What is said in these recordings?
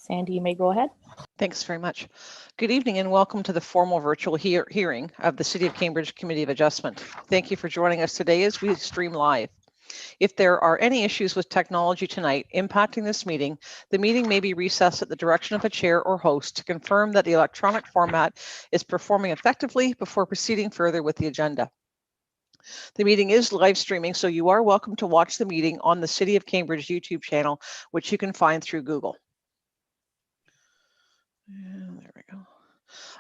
Sandy, you may go ahead. Thanks very much. Good evening and welcome to the formal virtual hearing of the City of Cambridge Committee of Adjustment. Thank you for joining us today as we stream live. If there are any issues with technology tonight impacting this meeting, the meeting may be recessed at the direction of a chair or host to confirm that the electronic format is performing effectively before proceeding further with the agenda. The meeting is live streaming, so you are welcome to watch the meeting on the City of Cambridge YouTube channel, which you can find through Google. There we go.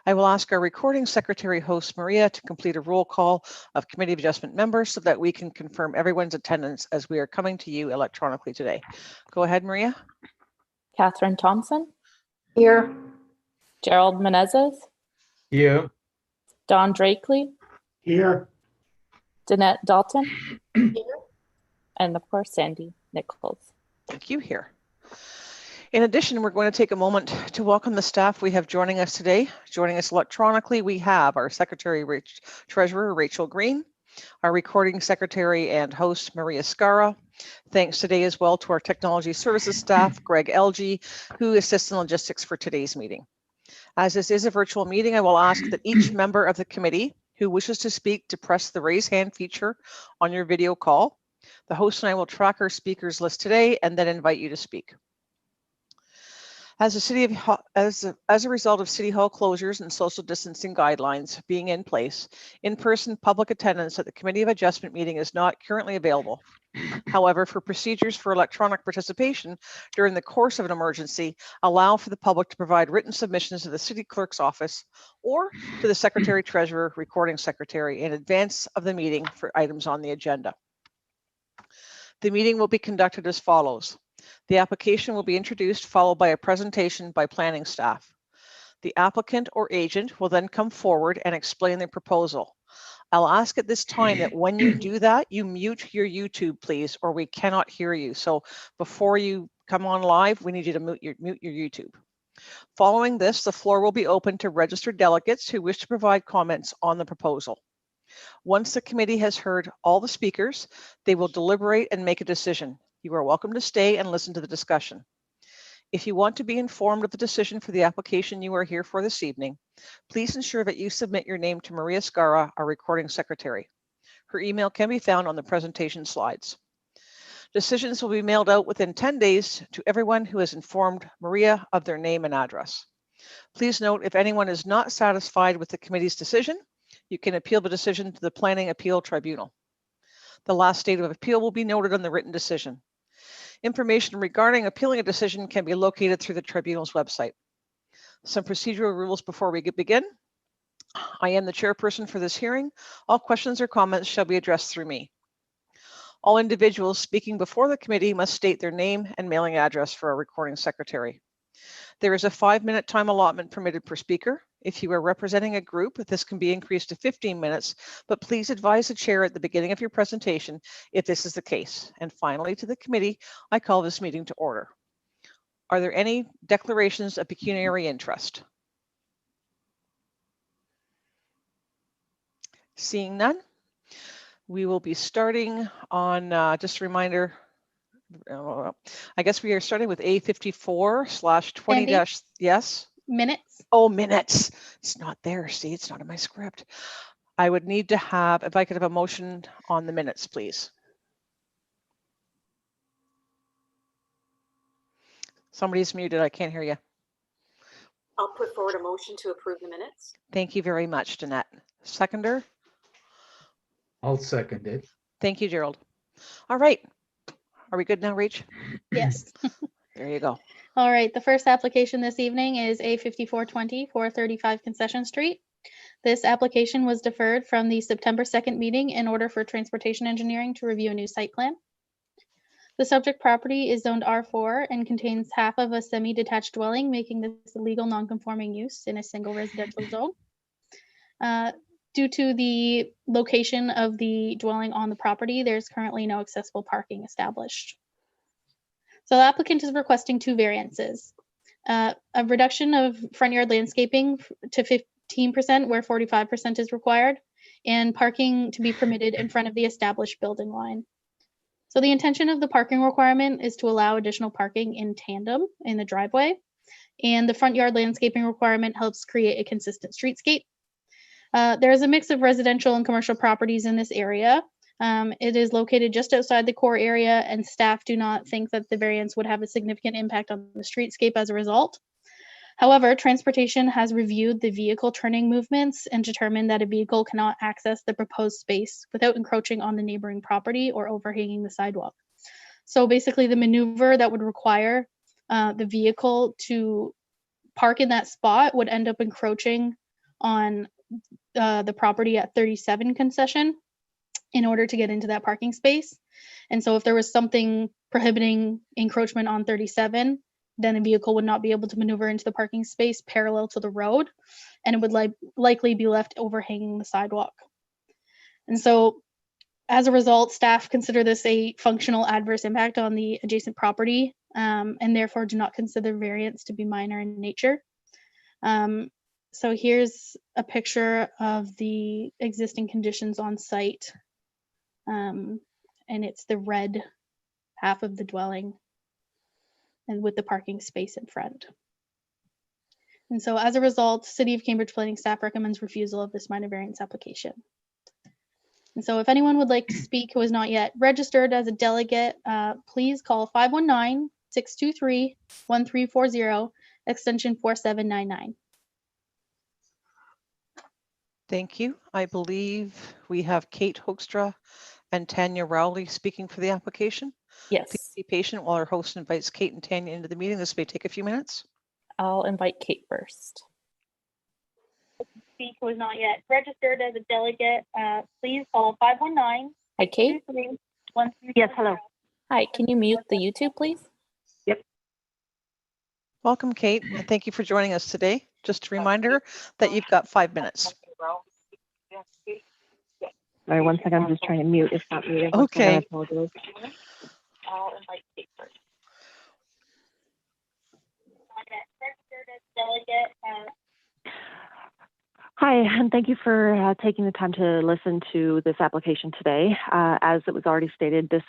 I will ask our recording secretary host, Maria, to complete a roll call of Committee of Adjustment members so that we can confirm everyone's attendance as we are coming to you electronically today. Go ahead, Maria. Catherine Thompson. Here. Gerald Menezes. Here. Don Drakely. Here. Danette Dalton. Here. And of course, Sandy Nichols. Thank you. Here. In addition, we're going to take a moment to welcome the staff we have joining us today. Joining us electronically, we have our Secretary Treasurer, Rachel Green, our Recording Secretary and host, Maria Scara. Thanks today as well to our Technology Services staff, Greg Elgie, who assists in logistics for today's meeting. As this is a virtual meeting, I will ask that each member of the committee who wishes to speak to press the raise hand feature on your video call. The host and I will track our speakers list today and then invite you to speak. As a result of City Hall closures and social distancing guidelines being in place, in-person public attendance at the Committee of Adjustment meeting is not currently available. However, for procedures for electronic participation during the course of an emergency, allow for the public to provide written submissions to the City Clerk's office or to the Secretary Treasurer, Recording Secretary in advance of the meeting for items on the agenda. The meeting will be conducted as follows. The application will be introduced, followed by a presentation by planning staff. The applicant or agent will then come forward and explain their proposal. I'll ask at this time that when you do that, you mute your YouTube, please, or we cannot hear you. So before you come on live, we need you to mute your YouTube. Following this, the floor will be open to registered delegates who wish to provide comments on the proposal. Once the committee has heard all the speakers, they will deliberate and make a decision. You are welcome to stay and listen to the discussion. If you want to be informed of the decision for the application you are here for this evening, please ensure that you submit your name to Maria Scara, our recording secretary. Her email can be found on the presentation slides. Decisions will be mailed out within 10 days to everyone who has informed Maria of their name and address. Please note, if anyone is not satisfied with the committee's decision, you can appeal the decision to the Planning Appeal Tribunal. The last date of appeal will be noted on the written decision. Information regarding appealing a decision can be located through the tribunal's website. Some procedural rules before we begin. I am the chairperson for this hearing. All questions or comments shall be addressed through me. All individuals speaking before the committee must state their name and mailing address for our recording secretary. There is a 5-minute time allotment permitted per speaker. If you are representing a group, this can be increased to 15 minutes, but please advise the chair at the beginning of your presentation if this is the case. And finally, to the committee, I call this meeting to order. Are there any declarations of pecuniary interest? Seeing none, we will be starting on, just a reminder, I guess we are starting with A54/20- yes? Minutes. Oh, minutes. It's not there. See, it's not in my script. I would need to have, if I could have a motion on the minutes, please. Somebody's muted. I can't hear you. I'll put forward a motion to approve the minutes. Thank you very much, Danette. Seconder? I'll second it. Thank you, Gerald. All right. Are we good now, Rach? Yes. There you go. All right. The first application this evening is A5420, 435 Concession Street. This application was deferred from the September 2nd meeting in order for transportation engineering to review a new site plan. The subject property is zoned R4 and contains half of a semi-detached dwelling, making this a legal non-conforming use in a single residential zone. Due to the location of the dwelling on the property, there's currently no accessible parking established. So the applicant is requesting 2 variances. A reduction of front yard landscaping to 15% where 45% is required, and parking to be permitted in front of the established building line. So the intention of the parking requirement is to allow additional parking in tandem in the driveway. and the front yard landscaping requirement helps create a consistent streetscape. There is a mix of residential and commercial properties in this area. It is located just outside the core area, and staff do not think that the variance would have a significant impact on the streetscape as a result. However, transportation has reviewed the vehicle turning movements and determined that a vehicle cannot access the proposed space without encroaching on the neighboring property or overhanging the sidewalk. So basically, the maneuver that would require the vehicle to park in that spot would end up encroaching on the property at 37 concession in order to get into that parking space. And so if there was something prohibiting encroachment on 37, then the vehicle would not be able to maneuver into the parking space parallel to the road, and it would likely be left overhanging the sidewalk. And so as a result, staff consider this a functional adverse impact on the adjacent property, and therefore do not consider variance to be minor in nature. So here's a picture of the existing conditions on site. And it's the red half of the dwelling and with the parking space in front. And so as a result, City of Cambridge Planning staff recommends refusal of this minor variance application. And so if anyone would like to speak who is not yet registered as a delegate, please call 519-623-1340, extension 4799. Thank you. I believe we have Kate Hoekstra and Tanya Rowley speaking for the application. Please Yes, be patient while our host invites Kate and Tanya into the meeting. This may take a few minutes. I'll invite Kate first. Speak who is not yet registered as a delegate, please call 519-623-1340. Hi, Kate. Yes, hello. Hi, can you mute the YouTube, please? Welcome, Kate, and thank you for joining us today. Just a reminder that you've got 5 minutes. Sorry, one second. I'm just trying to mute. It's not muted. Okay. I apologize. I'll invite Kate first. Hi, and thank you for taking the time to listen to this application today. As it was already stated, this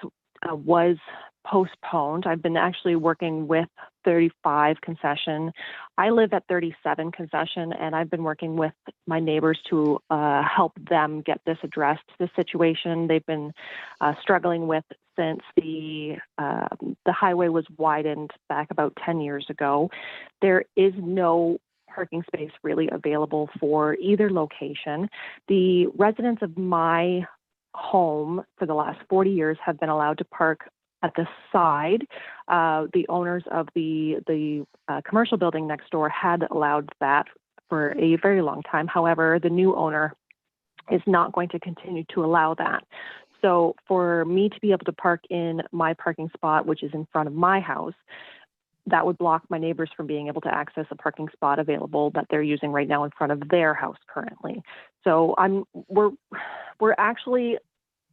was postponed. I've been actually working with 35 concession. I live at 37 concession, and I've been working with my neighbors to help them get this addressed, this situation they've been struggling with since the highway was widened back about 10 years ago. There is no parking space really available for either location. The residents of my home for the last 40 years have been allowed to park at the side. The owners of the commercial building next door had allowed that for a very long time. However, the new owner is not going to continue to allow that. So for me to be able to park in my parking spot, which is in front of my house, that would block my neighbors from being able to access a parking spot available that they're using right now in front of their house currently. So we're actually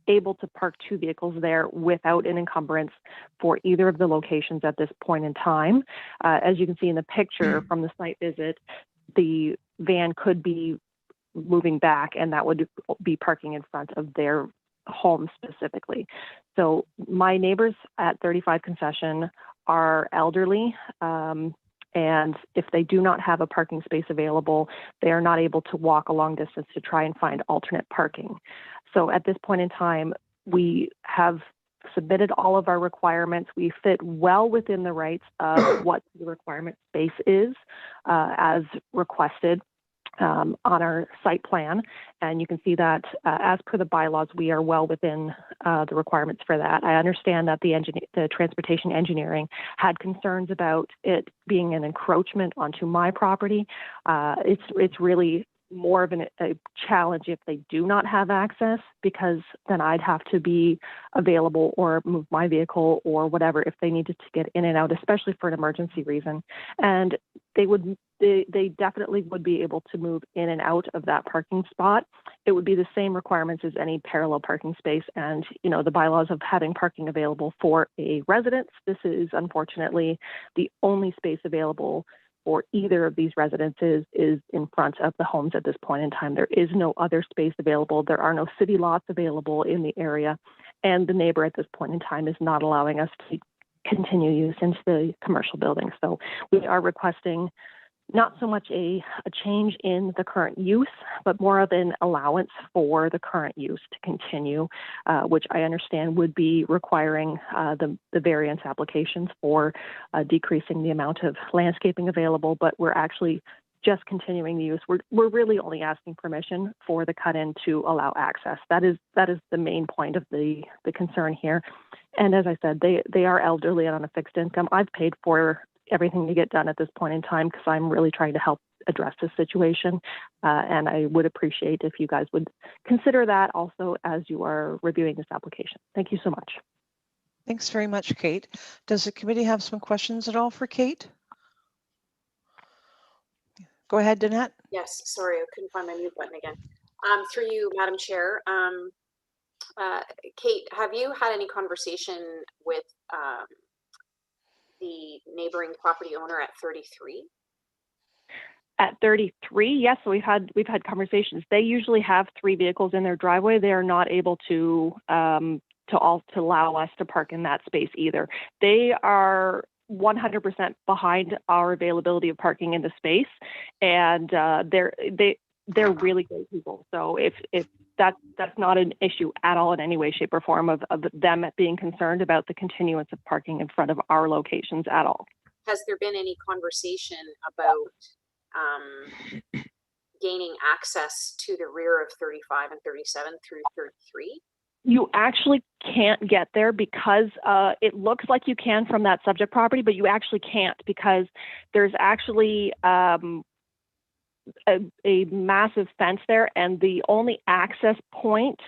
able to park 2 vehicles there without an encumbrance for either of the locations at this point in time. As you can see in the picture from the site visit, the van could be moving back, and that would be parking in front of their home specifically. So my neighbors at 35 concession are elderly, and if they do not have a parking space available, they are not able to walk a long distance to try and find alternate parking. So at this point in time, we have submitted all of our requirements. We fit well within the rights of what the requirement space is as requested on our site plan. And you can see that as per the bylaws, we are well within the requirements for that. I understand that the transportation engineering had concerns about it being an encroachment onto my property. It's really more of a challenge if they do not have access, because then I'd have to be available or move my vehicle or whatever if they needed to get in and out, especially for an emergency reason. And they definitely would be able to move in and out of that parking spot. It would be the same requirements as any parallel parking space. And, the bylaws of having parking available for a residence, this is unfortunately the only space available for either of these residences is in front of the homes at this point in time. There is no other space available. There are no city lots available in the area. And the neighbor at this point in time is not allowing us to continue use into the commercial building. So we are requesting not so much a change in the current use, but more of an allowance for the current use to continue, which I understand would be requiring the variance applications for decreasing the amount of landscaping available, but we're actually just continuing the use. We're really only asking permission for the cut-in to allow access. That is the main point of the concern here. And as I said, they are elderly and on a fixed income. I've paid for everything to get done at this point in time because I'm really trying to help address this situation. And I would appreciate if you guys would consider that also as you are reviewing this application. Thank you so much. Thanks very much, Kate. Does the committee have some questions at all for Kate? Go ahead, Danette. Yes, sorry, I couldn't find my mute button again. Through you, Madam Chair. Kate, have you had any conversation with the neighboring property owner at 33? At 33, yes, we've had conversations. They usually have 3 vehicles in their driveway. They are not able to allow us to park in that space either. They are 100% behind our availability of parking in the space, and they're really great people. So if that's not an issue at all in any way, shape, or form of them being concerned about the continuance of parking in front of our locations at all. Has there been any conversation about gaining access to the rear of 35 and 37 through 33? You actually can't get there because it looks like you can from that subject property, but you actually can't because there's actually a massive fence there, and the only access point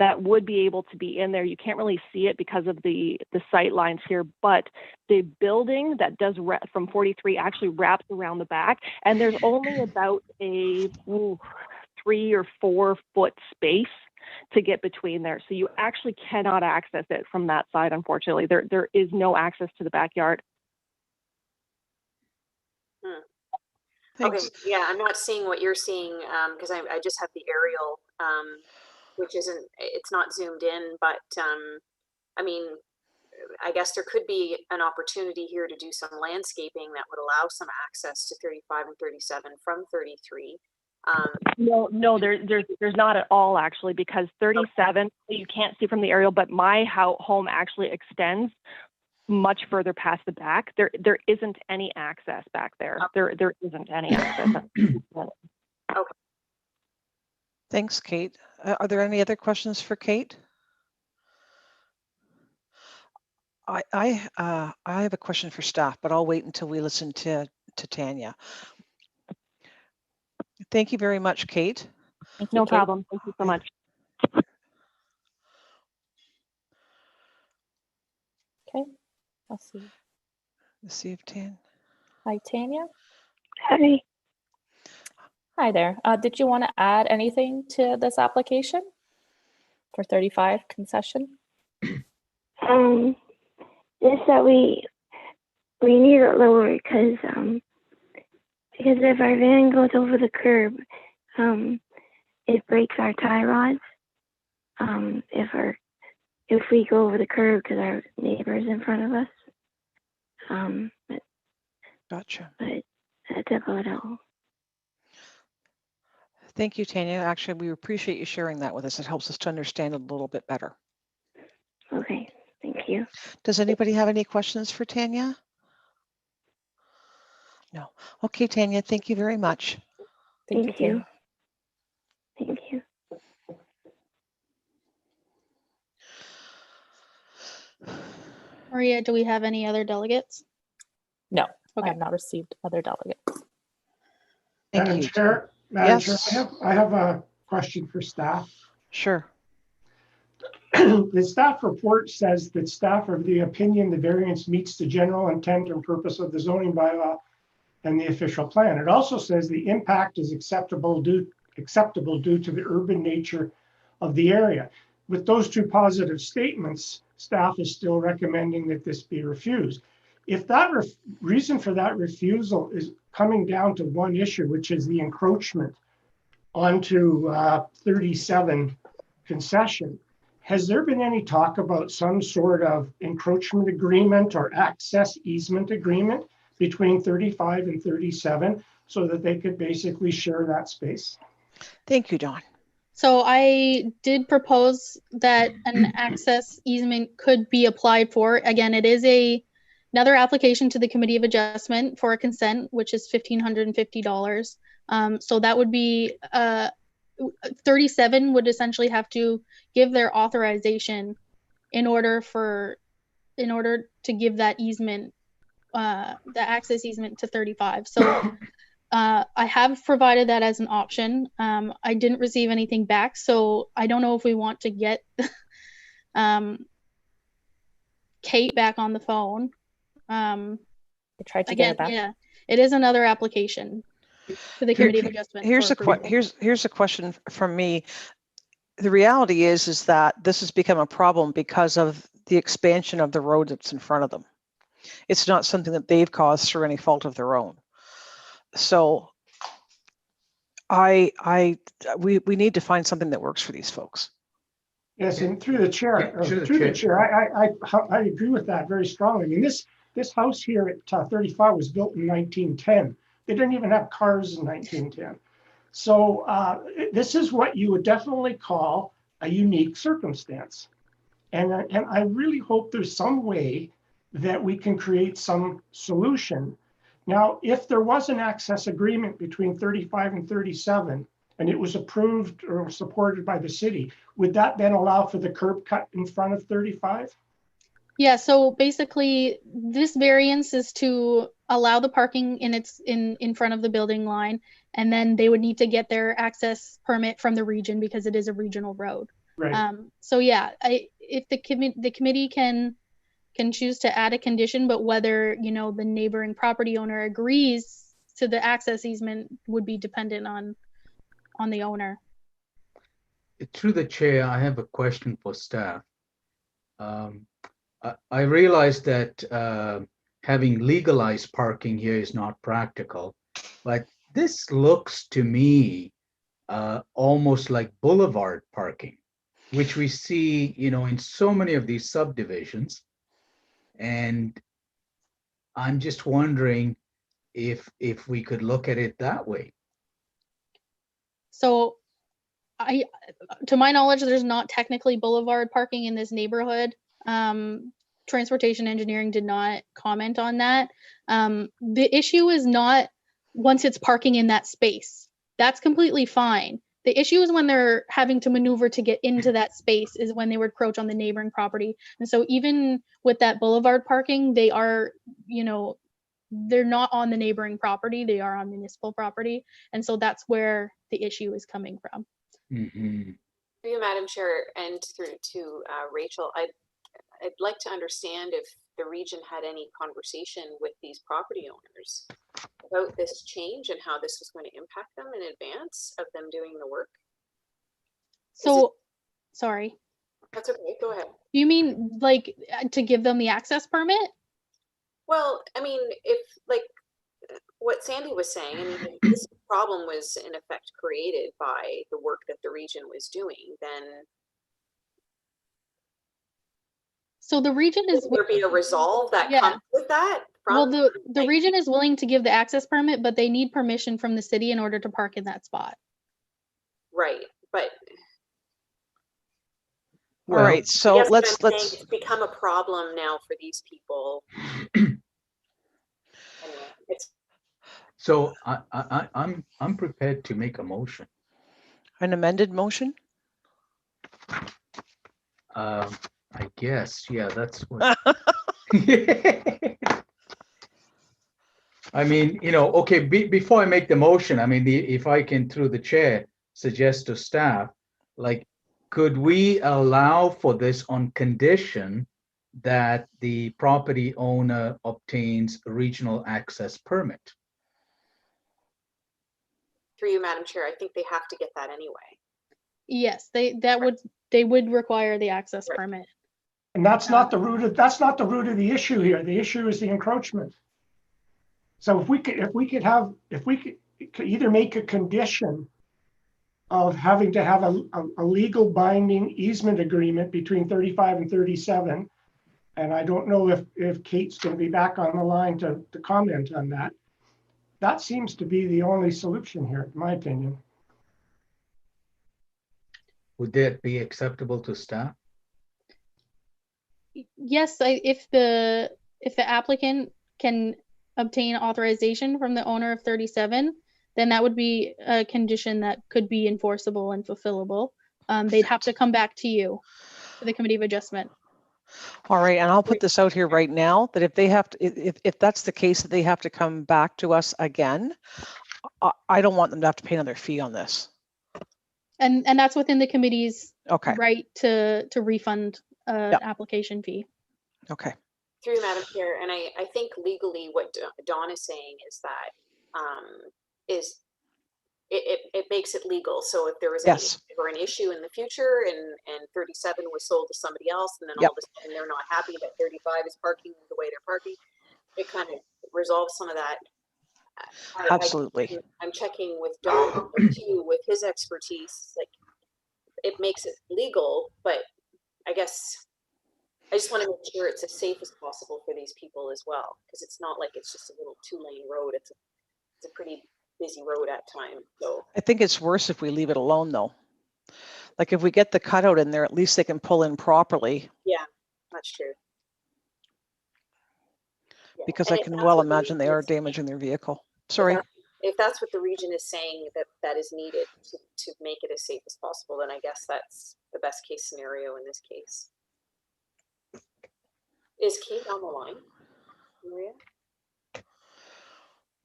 that would be able to be in there, you can't really see it because of the sight lines here, but the building that does from 43 actually wraps around the back, and there's only about a 3 or 4 foot space to get between there. So you actually cannot access it from that side, unfortunately. There is no access to the backyard. Thanks. Okay, yeah, I'm not seeing what you're seeing because I just have the aerial, which it's not zoomed in, but I mean, I guess there could be an opportunity here to do some landscaping that would allow some access to 35 and 37 from 33. No, there's not at all actually, because 37 you can't see from the aerial, but my home actually extends much further past the back. There isn't any access back there. There isn't any access. Okay. Thanks, Kate. Are there any other questions for Kate? I have a question for staff, but I'll wait until we listen to Tanya. Thank you very much, Kate. Thank you, No Kate. problem. Thank you so much. Okay, I'll see. Let's see if Hi, Tanya. Hi. Hi there. Did you want to add anything to this application for 35 concession? Just that we need it lower because if our van goes over the curb, it breaks our tie rods. If we go over the curb because our neighbor's in front of us. Gotcha. But that's about all. Thank you, Tanya. Actually, we appreciate you sharing that with us. It helps us to understand it a little bit better. Okay, thank you. Does anybody have any questions for Tanya? No. Okay, Tanya, thank you very much. Thank you, Tanya. Thank you. Maria, do we have any other delegates? No, I Okay. have not received other delegates. Thank Madam you. Chair, Yes. I have a question for staff. Sure. The staff report says that staff are of the opinion the variance meets the general intent and purpose of the zoning bylaw and the official plan. It also says the impact is acceptable due to the urban nature of the area. With those two positive statements, staff is still recommending that this be refused. If that reason for that refusal is coming down to one issue, which is the encroachment onto 37 concession, has there been any talk about some sort of encroachment agreement or access easement agreement between 35 and 37 so that they could basically share that space? Thank you, Dawn. So I did propose that an access easement could be applied for. Again, it is another application to the Committee of Adjustment for a consent, which is $1,550. So that would be 37 would essentially have to give their authorization in order to give that easement, the access easement to 35. So I have provided that as an option. I didn't receive anything back, so I don't know if we want to get Kate back on the phone. I tried to Again, get it back. yeah, it is another application to the Committee of Adjustment. Here's a question from me. The reality is that this has become a problem because of the expansion of the road that's in front of them. It's not something that they've caused through any fault of their own. So we need to find something that works for these folks. Yes, and through the chair, I agree with that very strongly. I mean, this house here at 35 was built in 1910. They didn't even have cars in 1910. So this is what you would definitely call a unique circumstance. And I really hope there's some way that we can create some solution. Now, if there was an access agreement between 35 and 37, and it was approved or supported by the city, would that then allow for the curb cut in front of 35? Yeah, so basically this variance is to allow the parking in front of the building line, and then they would need to get their access permit from the region because it is a regional road. Right. So yeah, if the committee can choose to add a condition, but whether, you know, the neighboring property owner agrees to the access easement would be dependent on the owner. Through the chair, I have a question for staff. I realize that having legalized parking here is not practical, but this looks to me almost like boulevard parking, which we see, you know, in so many of these subdivisions. And I'm just wondering if we could look at it that way. So to my knowledge, there's not technically boulevard parking in this neighborhood. Transportation engineering did not comment on that. The issue is not once it's parking in that space. That's completely fine. The issue is when they're having to maneuver to get into that space is when they would encroach on the neighboring property. And so even with that boulevard parking, they are, you know, they're not on the neighboring property, they are on municipal property. And so that's where the issue is coming from. Mm-hmm. Through you, Madam Chair, and through to Rachel, I'd like to understand if the region had any conversation with these property owners about this change and how this was going to impact them in advance of them doing the work. So, sorry. That's okay, go ahead. You mean like to give them the access permit? Well, I mean, if like what Sandy was saying, I mean, if this problem was in effect created by the work that the region was doing, then so the region is, would there be a resolve that comes with that? Well, the region is willing to give the access permit, but they need permission from the city in order to park in that spot. Right, but all right, so let's it's become a problem now for these people. So I'm prepared to make a motion. An amended motion? I guess, yeah, that's what. I mean, you know, okay, before I make the motion, I mean, if I can, through the chair, suggest to staff, like, could we allow for this on condition that the property owner obtains a regional access permit? Through you, Madam Chair, I think they have to get that anyway. Yes, they would require the access permit. And that's not the root of the issue here. The issue is the encroachment. So if we could either make a condition of having to have a legal binding easement agreement between 35 and 37. And I don't know if Kate's going to be back on the line to comment on that. That seems to be the only solution here, in my opinion. Would that be acceptable to staff? Yes, if the applicant can obtain authorization from the owner of 37, then that would be a condition that could be enforceable and fulfillable. They'd have to come back to you, to the Committee of Adjustment. All right, and I'll put this out here right now that if they have to, if that's the case, that they have to come back to us again, I don't want them to have to pay another fee on this. And that's within the committee's Okay. right to refund an Yep. application fee. Okay. Through you, Madam Chair, and I think legally what Dawn is saying is that it makes it legal. So if there was Yes. an issue in the future and 37 was sold to somebody else, and then Yep. all of a sudden they're not happy that 35 is parking the way they're parking, it kind of resolves some of that. Absolutely. I'm checking with Don too, with his expertise. Like, it makes it legal, but I guess I just want to make sure it's as safe as possible for these people as well, because it's not like it's just a little 2-lane road. It's a pretty busy road at times. So I think it's worse if we leave it alone, though. Like if we get the cutout in there, at least they can pull in properly. yeah, that's true. Yeah. Because And I if can that's well what the imagine they region are is saying- damaging their vehicle. Sorry. If that's what the region is saying that is needed to make it as safe as possible, then I guess that's the best case scenario in this case. Is Kate on the line, Maria?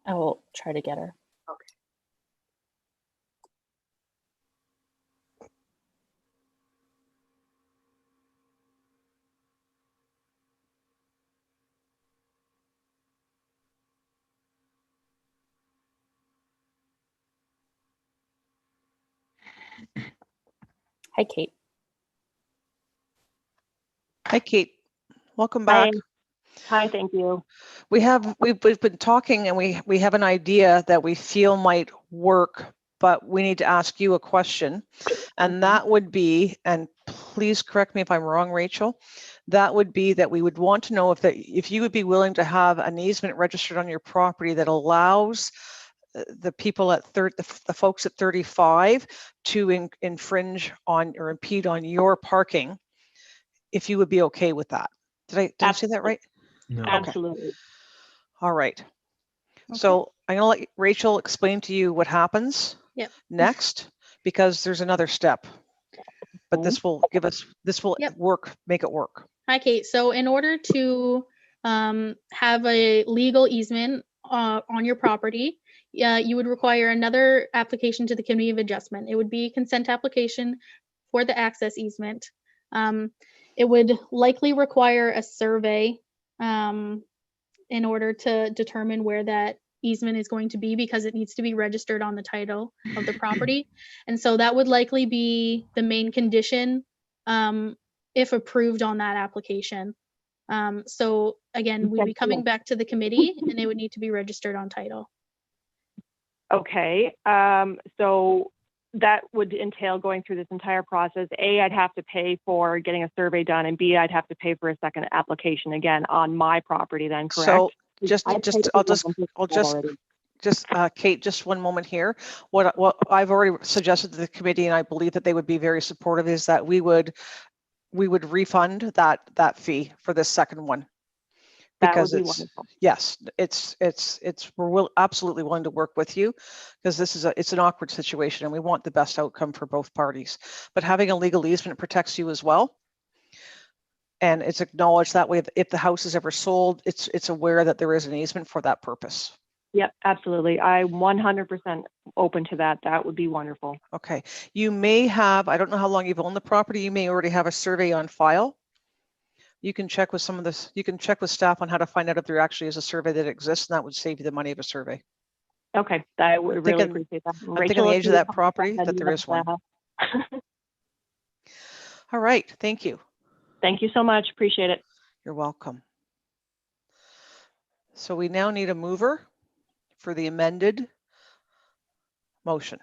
I will try to get her. Okay. Hi, Kate. Hi, Kate. Welcome back. Hi, thank you. We've been talking, and we have an idea that we feel might work, but we need to ask you a question, and that would be, and please correct me if I'm wrong, Rachel, that would be that we would want to know if you would be willing to have an easement registered on your property that allows the people at the folks at 35 to infringe on or impede on your parking, if you would be okay with that. Did I say that right? No. Absolutely. All right. Okay. So I'm going to let Rachel explain to you what happens Yep. next, because there's another step. But this will Yep. make it work. Hi, Kate. So in order to have a legal easement on your property, you would require another application to the Committee of Adjustment. It would be a consent application for the access easement. It would likely require a survey in order to determine where that easement is going to be, because it needs to be registered on the title of the property. And so that would likely be the main condition if approved on that application. So again, we'd be coming back to the committee and it would need to be registered on title. Okay, so that would entail going through this entire process. A, I'd have to pay for getting a survey done, and B, I'd have to pay for a second application again on my property then, correct? So Kate, just one moment here. What I've already suggested to the committee, and I believe that they would be very supportive, is that we would refund that fee for this second one. Because that would be wonderful. Yes, we're absolutely willing to work with you, because it's an awkward situation and we want the best outcome for both parties. But having a legal easement protects you as well. And it's acknowledged that way. If the house is ever sold, it's aware that there is an easement for that purpose. Yep, absolutely. I'm 100% open to that. That would be wonderful. Okay. You may have, I don't know how long you've owned the property, you may already have a survey on file. You can check with you can check with staff on how to find out if there actually is a survey that exists, and that would save you the money of a survey. Okay, I would really appreciate that. I'm thinking the age of that property that there is one. All right, thank you. Thank you so much, appreciate it. You're welcome. So we now need a mover for the amended motion.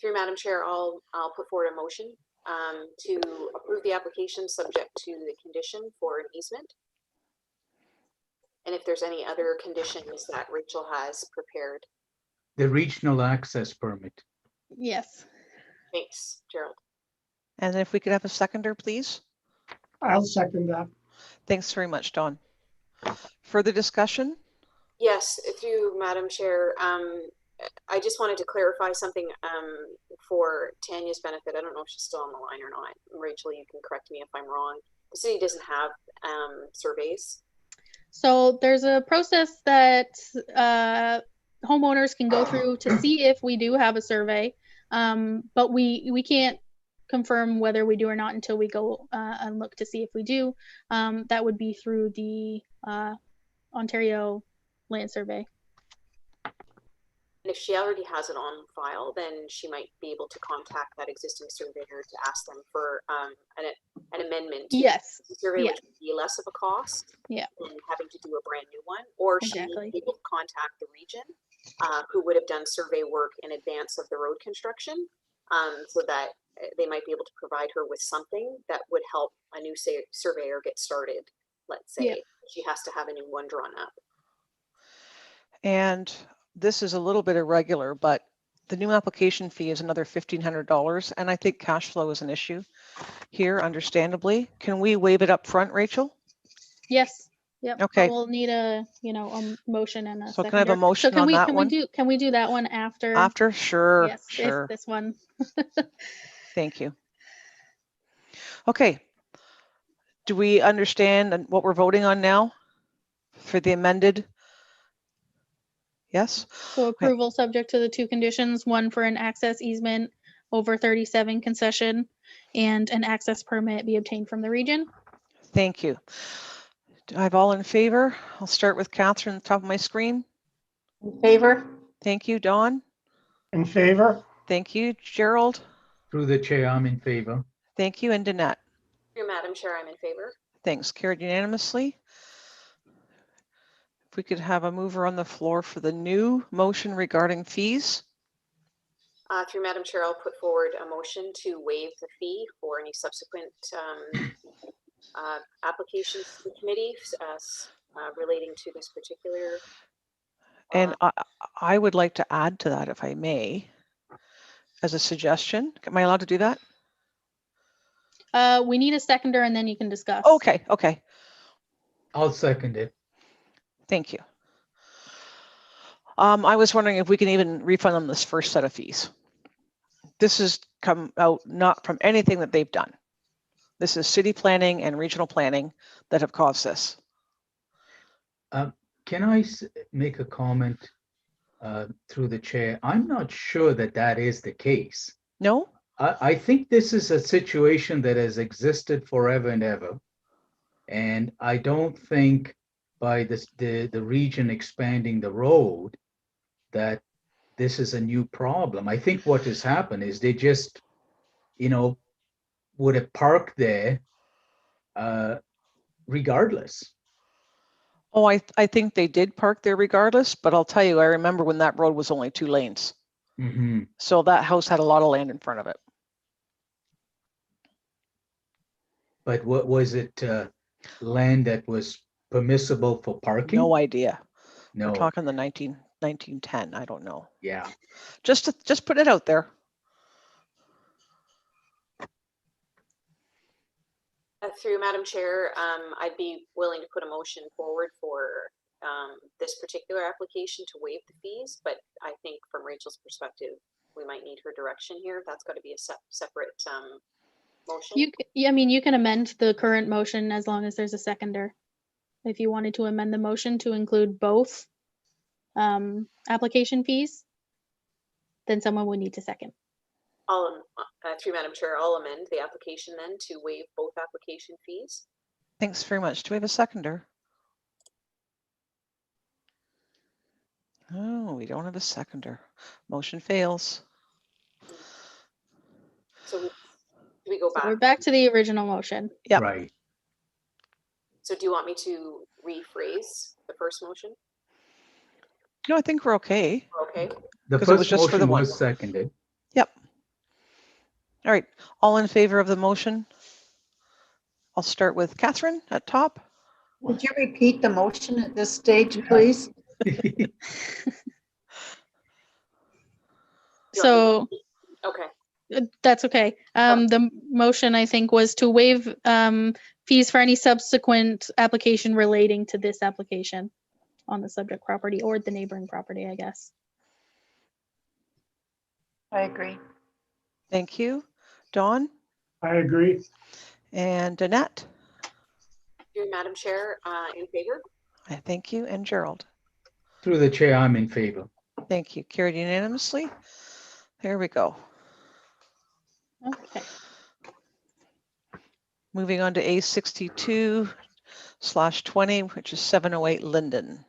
Through Madam Chair, I'll put forward a motion to approve the application subject to the condition for an easement. And if there's any other conditions that Rachel has prepared. The regional access permit. Yes. Thanks, Gerald. And if we could have a seconder, please. I'll second that. Thanks very much, Dawn. Further discussion? Yes, through Madam Chair, I just wanted to clarify something for Tanya's benefit. I don't know if she's still on the line or not. Rachel, you can correct me if I'm wrong. The city doesn't have surveys. So there's a process that homeowners can go through to see if we do have a survey, but we can't confirm whether we do or not until we go and look to see if we do. That would be through the Ontario Land Survey. And if she already has it on file, then she might be able to contact that existing surveyor to ask them for an amendment to Yes. the survey, Yeah. which would be less of a cost Yeah. than having to do a brand new one. Or she Exactly. may be able to contact the region who would have done survey work in advance of the road construction, so that they might be able to provide her with something that would help a new surveyor get started. Let's say Yeah. she has to have a new one drawn up. And this is a little bit irregular, but the new application fee is another $1,500. And I think cash flow is an issue here, understandably. Can we waive it up front, Rachel? Yes. Yep. Okay. But we'll need a motion and a So seconder. can I have a motion can on we that can one? can we do that one after? After? Sure, Yes. sure. If this one. Thank you. Okay. Do we understand what we're voting on now for the amended? Yes? So approval subject to the two conditions, one for an access easement over 37 concession and an access permit be obtained from the region. Thank you. Do I have all in favor? I'll start with Catherine at the top of my screen. In favor? Thank you, Dawn. In favor? Thank you, Gerald. Through the chair, I'm in favor. Thank you, and Danette. Through Madam Chair, I'm in favor. Thanks. Carried unanimously. If we could have a mover on the floor for the new motion regarding fees. Through Madam Chair, I'll put forward a motion to waive the fee for any subsequent applications to the committee relating to this particular. And I would like to add to that, if I may, as a suggestion. Am I allowed to do that? We need a seconder and then you can discuss. Okay, okay. I'll second it. Thank you. I was wondering if we can even refund them this first set of fees. This has come out not from anything that they've done. This is city planning and regional planning that have caused this. Can I make a comment through the chair? I'm not sure that that is the case. No? I think this is a situation that has existed forever and ever. And I don't think by the region expanding the road that this is a new problem. I think what has happened is they just, would have parked there regardless. Oh, I think they did park there regardless, but I'll tell you, I remember when that road was only 2 lanes. Mm-hmm. So that house had a lot of land in front of it. But what was it, land that was permissible for parking? No idea. No. We're talking the 1910. I don't know. Yeah. Just put it out there. Through Madam Chair, I'd be willing to put a motion forward for this particular application to waive the fees, but I think from Rachel's perspective, we might need her direction here. That's got to be a separate motion. You can amend the current motion as long as there's a seconder. If you wanted to amend the motion to include both application fees, then someone would need to second. Through Madam Chair, I'll amend the application then to waive both application fees. Thanks very much. Do we have a seconder? Oh, we don't have a seconder. Motion fails. So do we go back? So we're back to the original motion. Yep. Right. So do you want me to rephrase the first motion? No, I think we're okay. Okay. The 'Cause it was first just for the motion one. was seconded. Yep. All right, all in favor of the motion? I'll start with Catherine at top. Would you repeat the motion at this stage, please? So Okay. that's okay. The motion, I think, was to waive fees for any subsequent application relating to this application on the subject property or the neighboring property, I guess. I agree. Thank you. Dawn I agree. and Danette. Madam Chair, in favor? I thank you. And Gerald. Through the chair, I'm in favor. Thank you. Carried unanimously. There we go. Okay. Moving on to A62/20, which is 708 Linden.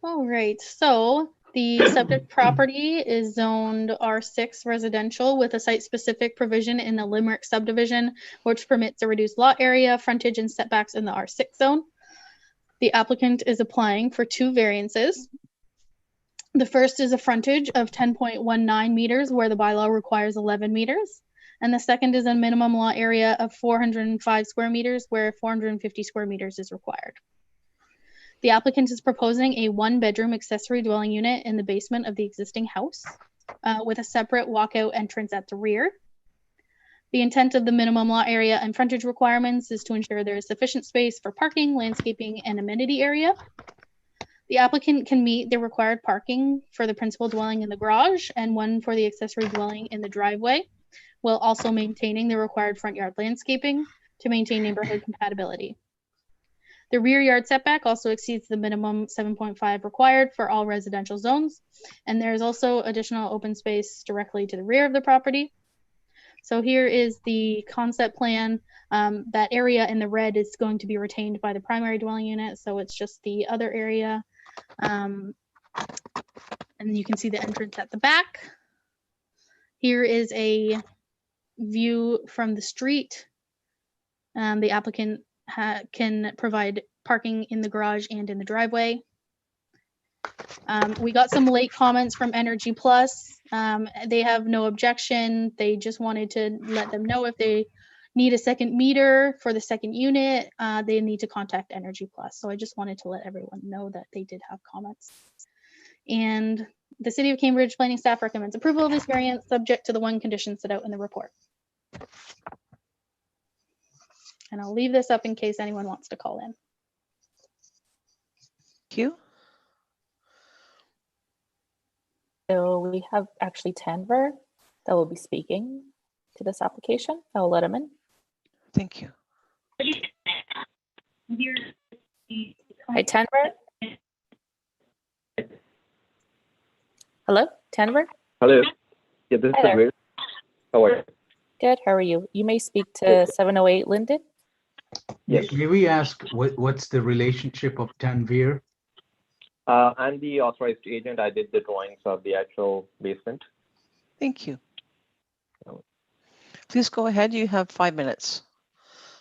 All right, so the subject property is zoned R6 residential with a site-specific provision in the Limerick subdivision, which permits a reduced lot area, frontage, and setbacks in the R6 zone. The applicant is applying for 2 variances. The first is a frontage of 10.19 meters where the bylaw requires 11 meters. And the second is a minimum lot area of 405 square meters where 450 square meters is required. The applicant is proposing a 1-bedroom accessory dwelling unit in the basement of the existing house with a separate walkout entrance at the rear. The intent of the minimum lot area and frontage requirements is to ensure there is sufficient space for parking, landscaping, and amenity area. The applicant can meet the required parking for the principal dwelling in the garage and one for the accessory dwelling in the driveway, while also maintaining the required front yard landscaping to maintain neighborhood compatibility. The rear yard setback also exceeds the minimum 7.5 required for all residential zones, and there is also additional open space directly to the rear of the property. So here is the concept plan. That area in the red is going to be retained by the primary dwelling unit, so it's just the other area. And you can see the entrance at the back. Here is a view from the street. The applicant can provide parking in the garage and in the driveway. We got some late comments from Energy Plus. They have no objection. They just wanted to let them know if they need a second meter for the second unit, they need to contact Energy Plus. So I just wanted to let everyone know that they did have comments. And the City of Cambridge planning staff recommends approval of this variance subject to the 1 condition set out in the report. And I'll leave this up in case anyone wants to call in. Thank you. So we have actually Tanver that will be speaking to this application. I will let him in. Thank you. Hi, Tanver. Hello, Tanver. Hello. Yeah, this Hi is there. Will. How are you? Good. How are you? You may speak to 708 Linden. Yes. May we ask what's the relationship of Tanvir? I'm the authorized agent. I did the drawings of the actual basement. Thank you. Please go ahead. You have 5 minutes.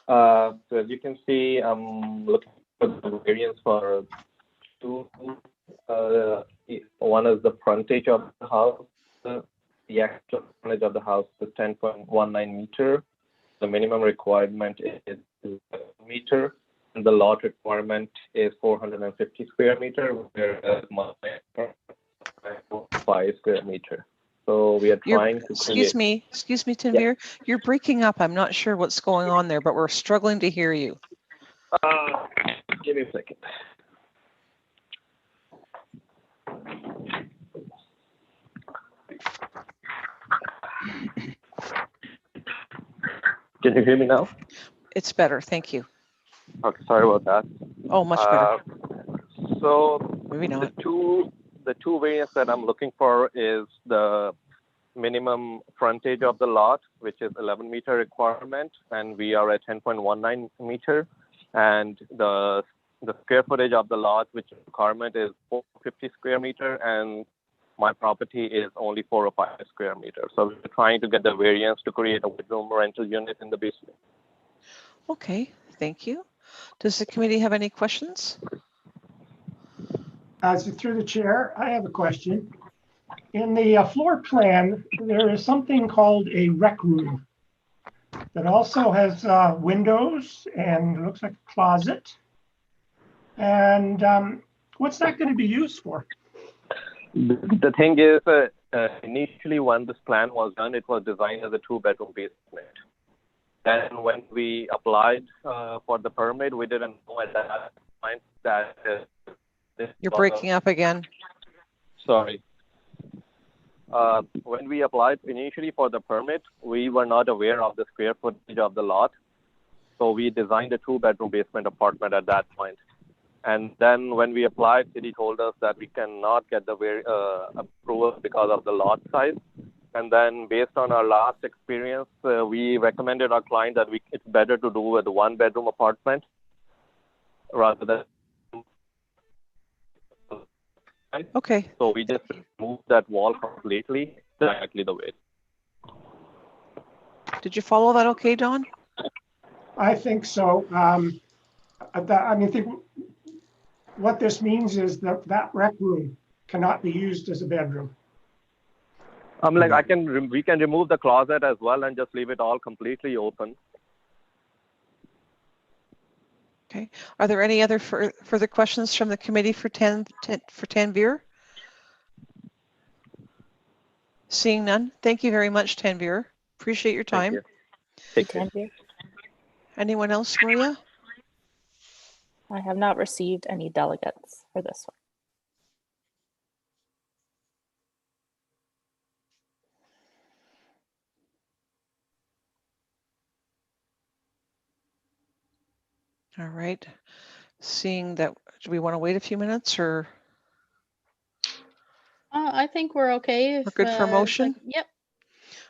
So as you can see, I'm looking for the variance for 2. One is the frontage of the house. The actual frontage of the house is 10.19 meter. The minimum requirement is 1 meter. And the lot requirement is 450 square meter, whereas my 5 square meter. So we are trying to Excuse me, Tanvir. You're breaking up. I'm not sure what's going on there, but we're struggling to hear you. Give me a second. Can you hear me now? It's better. Thank you. Okay, sorry about that. Oh, much better. So Maybe not. the two variants that I'm looking for is the minimum frontage of the lot, which is 11 meter requirement, and we are at 10.19 meter, and the square footage of the lot, which requirement is 450 square meter, and my property is only 405 square meter. So we're trying to get the variance to create a bedroom rental unit in the basement. Okay, thank you. Does the committee have any questions? So through the chair, I have a question. In the floor plan, there is something called a rec room that also has windows and looks like a closet. And what's that going to be used for? The thing is, initially when this plan was done, it was designed as a 2-bedroom basement. Then when we applied for the permit, we didn't know at that point that You're breaking up again. Sorry. When we applied initially for the permit, we were not aware of the square footage of the lot. So we designed a 2-bedroom basement apartment at that point. And then when we applied, city told us that we cannot get the approval because of the lot size. And then based on our last experience, we recommended our client that it's better to do with a 1-bedroom apartment rather than. Okay. So we just removed that wall completely, exactly the way. Did you follow that okay, Don? I think so. What this means is that that rec room cannot be used as a bedroom. We can remove the closet as well and just leave it all completely open. Okay. Are there any other further questions from the committee for Tanvir? Seeing none. Thank you very much, Tanvir. Appreciate your time. You. Take care. Tanvir? Anyone else, Maria? I have not received any delegates for this one. All right. Seeing that, do we want to wait a few minutes or? I think we're okay. We're good for a motion? Yep.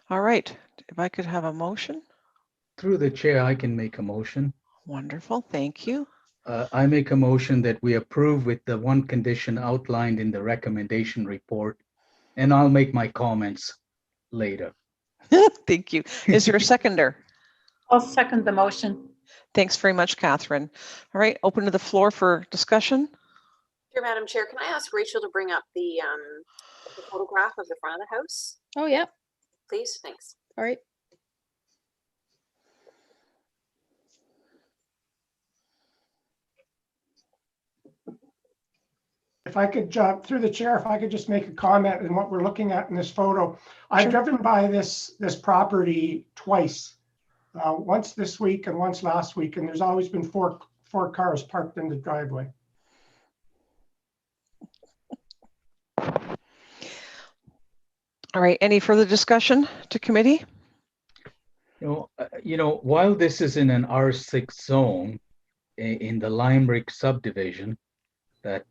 All right. If I could have a motion. Through the chair, I can make a motion. Wonderful. Thank you. I make a motion that we approve with the one condition outlined in the recommendation report, and I'll make my comments later. Thank you. Is there a seconder? I'll second the motion. Thanks very much, Catherine. All right, open to the floor for discussion. Dear Madam Chair, can I ask Rachel to bring up the photograph of the front of the house, Oh, yeah. please? Thanks. All right. If I could, through the chair, if I could just make a comment on what we're looking at in this photo. I've driven by this property twice, once this week and once last week, and there's always been four cars parked in the driveway. All right, any further discussion to committee? While this is in an R6 zone in the Limerick subdivision that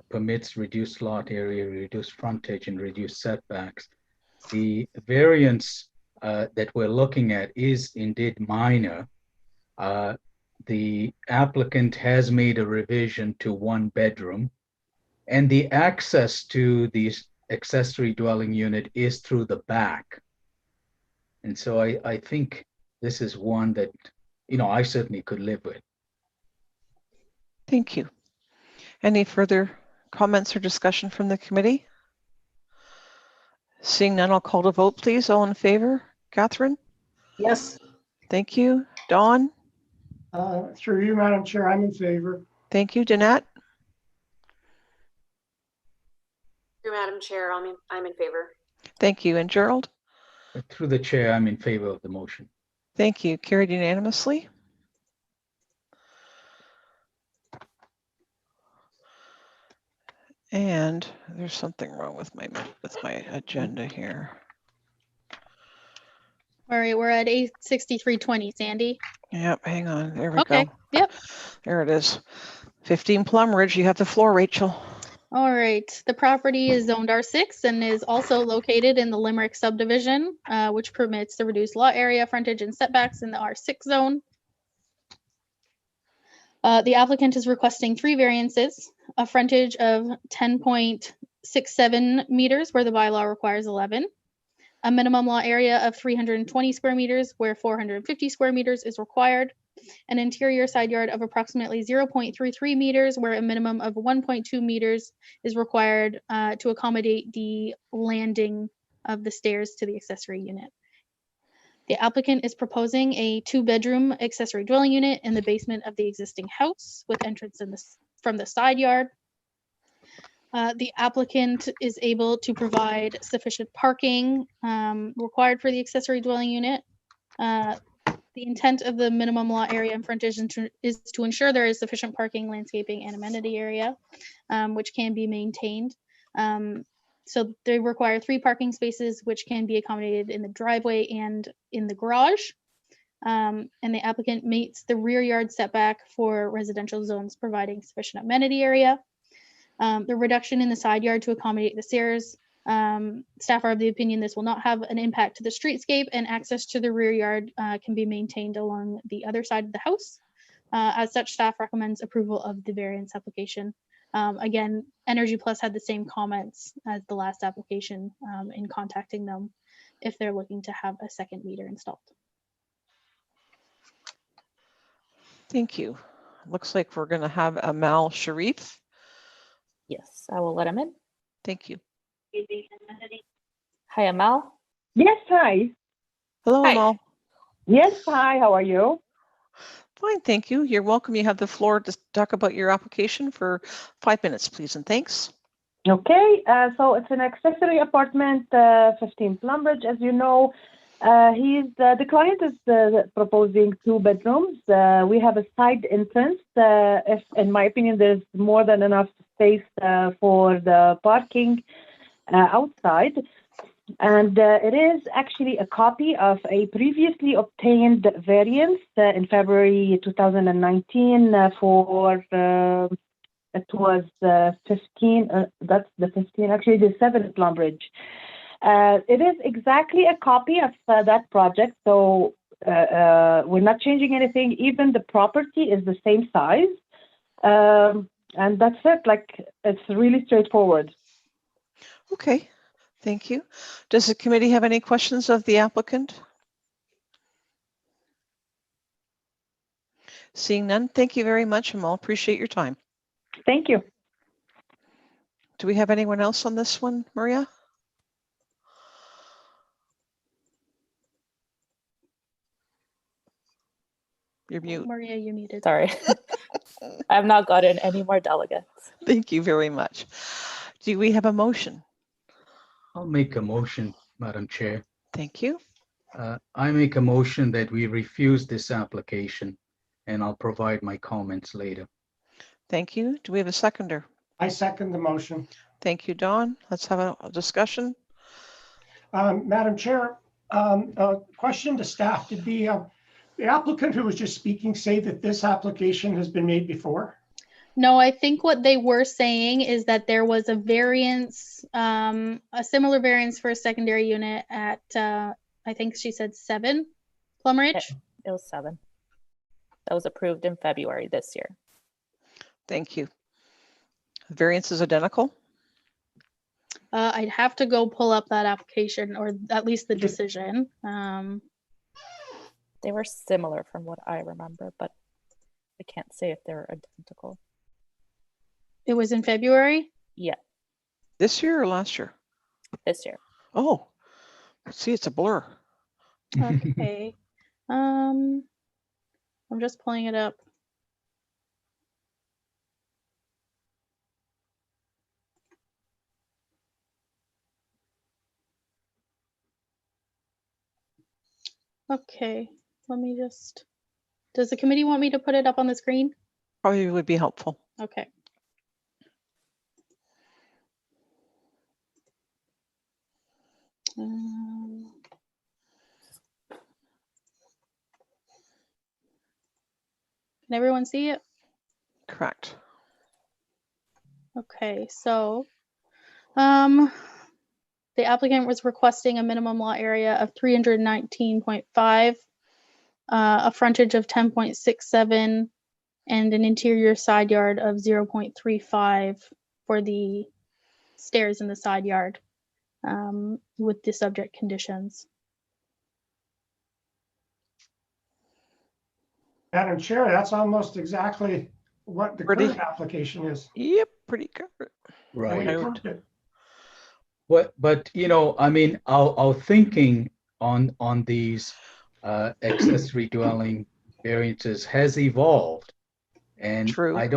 permits reduced lot area, reduced frontage, and reduced setbacks, the variance that we're looking at is indeed minor. The applicant has made a revision to 1 bedroom, and the access to the accessory dwelling unit is through the back. And so I think this is one that, I certainly could live with. Thank you. Any further comments or discussion from the committee? Seeing none, I'll call to vote, please. All in favor? Catherine? Yes. Thank you. Dawn? Through you, Madam Chair, I'm in favor. Thank you. Danette? Dear Madam Chair, I'm in favor. Thank you. And Gerald? Through the chair, I'm in favor of the motion. Thank you. Carried unanimously. And there's something wrong with my agenda here. All right, we're at 86320, Sandy. Yep, hang on. There we Okay, go. yep. There it is. 15 Plum Ridge. You have the floor, Rachel. All right, the property is zoned R6 and is also located in the Limerick subdivision, which permits the reduced lot area, frontage, and setbacks in the R6 zone. The applicant is requesting 3 variances, a frontage of 10.67 meters where the bylaw requires 11, a minimum lot area of 320 square meters where 450 square meters is required, an interior side yard of approximately 0.33 meters, where a minimum of 1.2 meters is required to accommodate the landing of the stairs to the accessory unit. The applicant is proposing a 2-bedroom accessory dwelling unit in the basement of the existing house with entrance from the side yard. The applicant is able to provide sufficient parking required for the accessory dwelling unit. The intent of the minimum lot area and frontage is to ensure there is sufficient parking, landscaping, and amenity area, which can be maintained. So they require 3 parking spaces, which can be accommodated in the driveway and in the garage. And the applicant meets the rear yard setback for residential zones, providing sufficient amenity area. The reduction in the side yard to accommodate the stairs. Staff are of the opinion this will not have an impact to the streetscape, and access to the rear yard can be maintained along the other side of the house. As such, staff recommends approval of the variance application. Again, Energy Plus had the same comments as the last application in contacting them if they're looking to have a second meter installed. Thank you. Looks like we're going to have Amal Sharif. Yes, I will let him in. Thank you. Hi, Amal. Yes, hi. Hello, Hi. Amal. Yes, hi. How are you? Fine, thank you. You're welcome. You have the floor to talk about your application for 5 minutes, please, and thanks. Okay, so it's an accessory apartment, 15 Plumbridge, as you know. The client is proposing 2 bedrooms. We have a side entrance. If, in my opinion, there's more than enough space for the parking outside. And it is actually a copy of a previously obtained variance in February 2019 for, it was 15, that's the 15, actually the 7 Plumbridge. It is exactly a copy of that project, so we're not changing anything. Even the property is the same size. And that's it, like, it's really straightforward. Okay, thank you. Does the committee have any questions of the applicant? Seeing none, thank you very much, Amal. Appreciate your time. Thank you. Do we have anyone else on this one, Maria? You're mute. Maria, you muted. Sorry. I have not gotten any more delegates. Thank you very much. Do we have a motion? I'll make a motion, Madam Chair. Thank you. I make a motion that we refuse this application, and I'll provide my comments later. Thank you. Do we have a seconder? I second the motion. Thank you, Dawn. Let's have a discussion. Madam Chair, a question to staff. Did the applicant who was just speaking say that this application has been made before? No, I think what they were saying is that there was a variance, a similar variance for a secondary unit at, I think she said 7 Plumridge. It was 7. That was approved in February this year. Thank you. Variance is identical. I'd have to go pull up that application, or at least the decision. They were similar from what I remember, but I can't say if they're identical. It was in February? Yeah, This year or last year? this year. Oh, see, it's a blur. Okay. I'm just pulling it up. Okay, let me just, does the committee want me to put it up on the screen? Probably would be helpful. Okay. Can everyone see it? Correct. Okay, so the applicant was requesting a minimum lot area of 319.5, a frontage of 10.67, and an interior side yard of 0.35 for the stairs in the side yard, with the subject conditions. Madam Chair, that's almost exactly what the Pretty- current application is. Yep, pretty good. And Right. we approved it. But you know, I mean, our thinking on these accessory dwelling variances has evolved, and True. I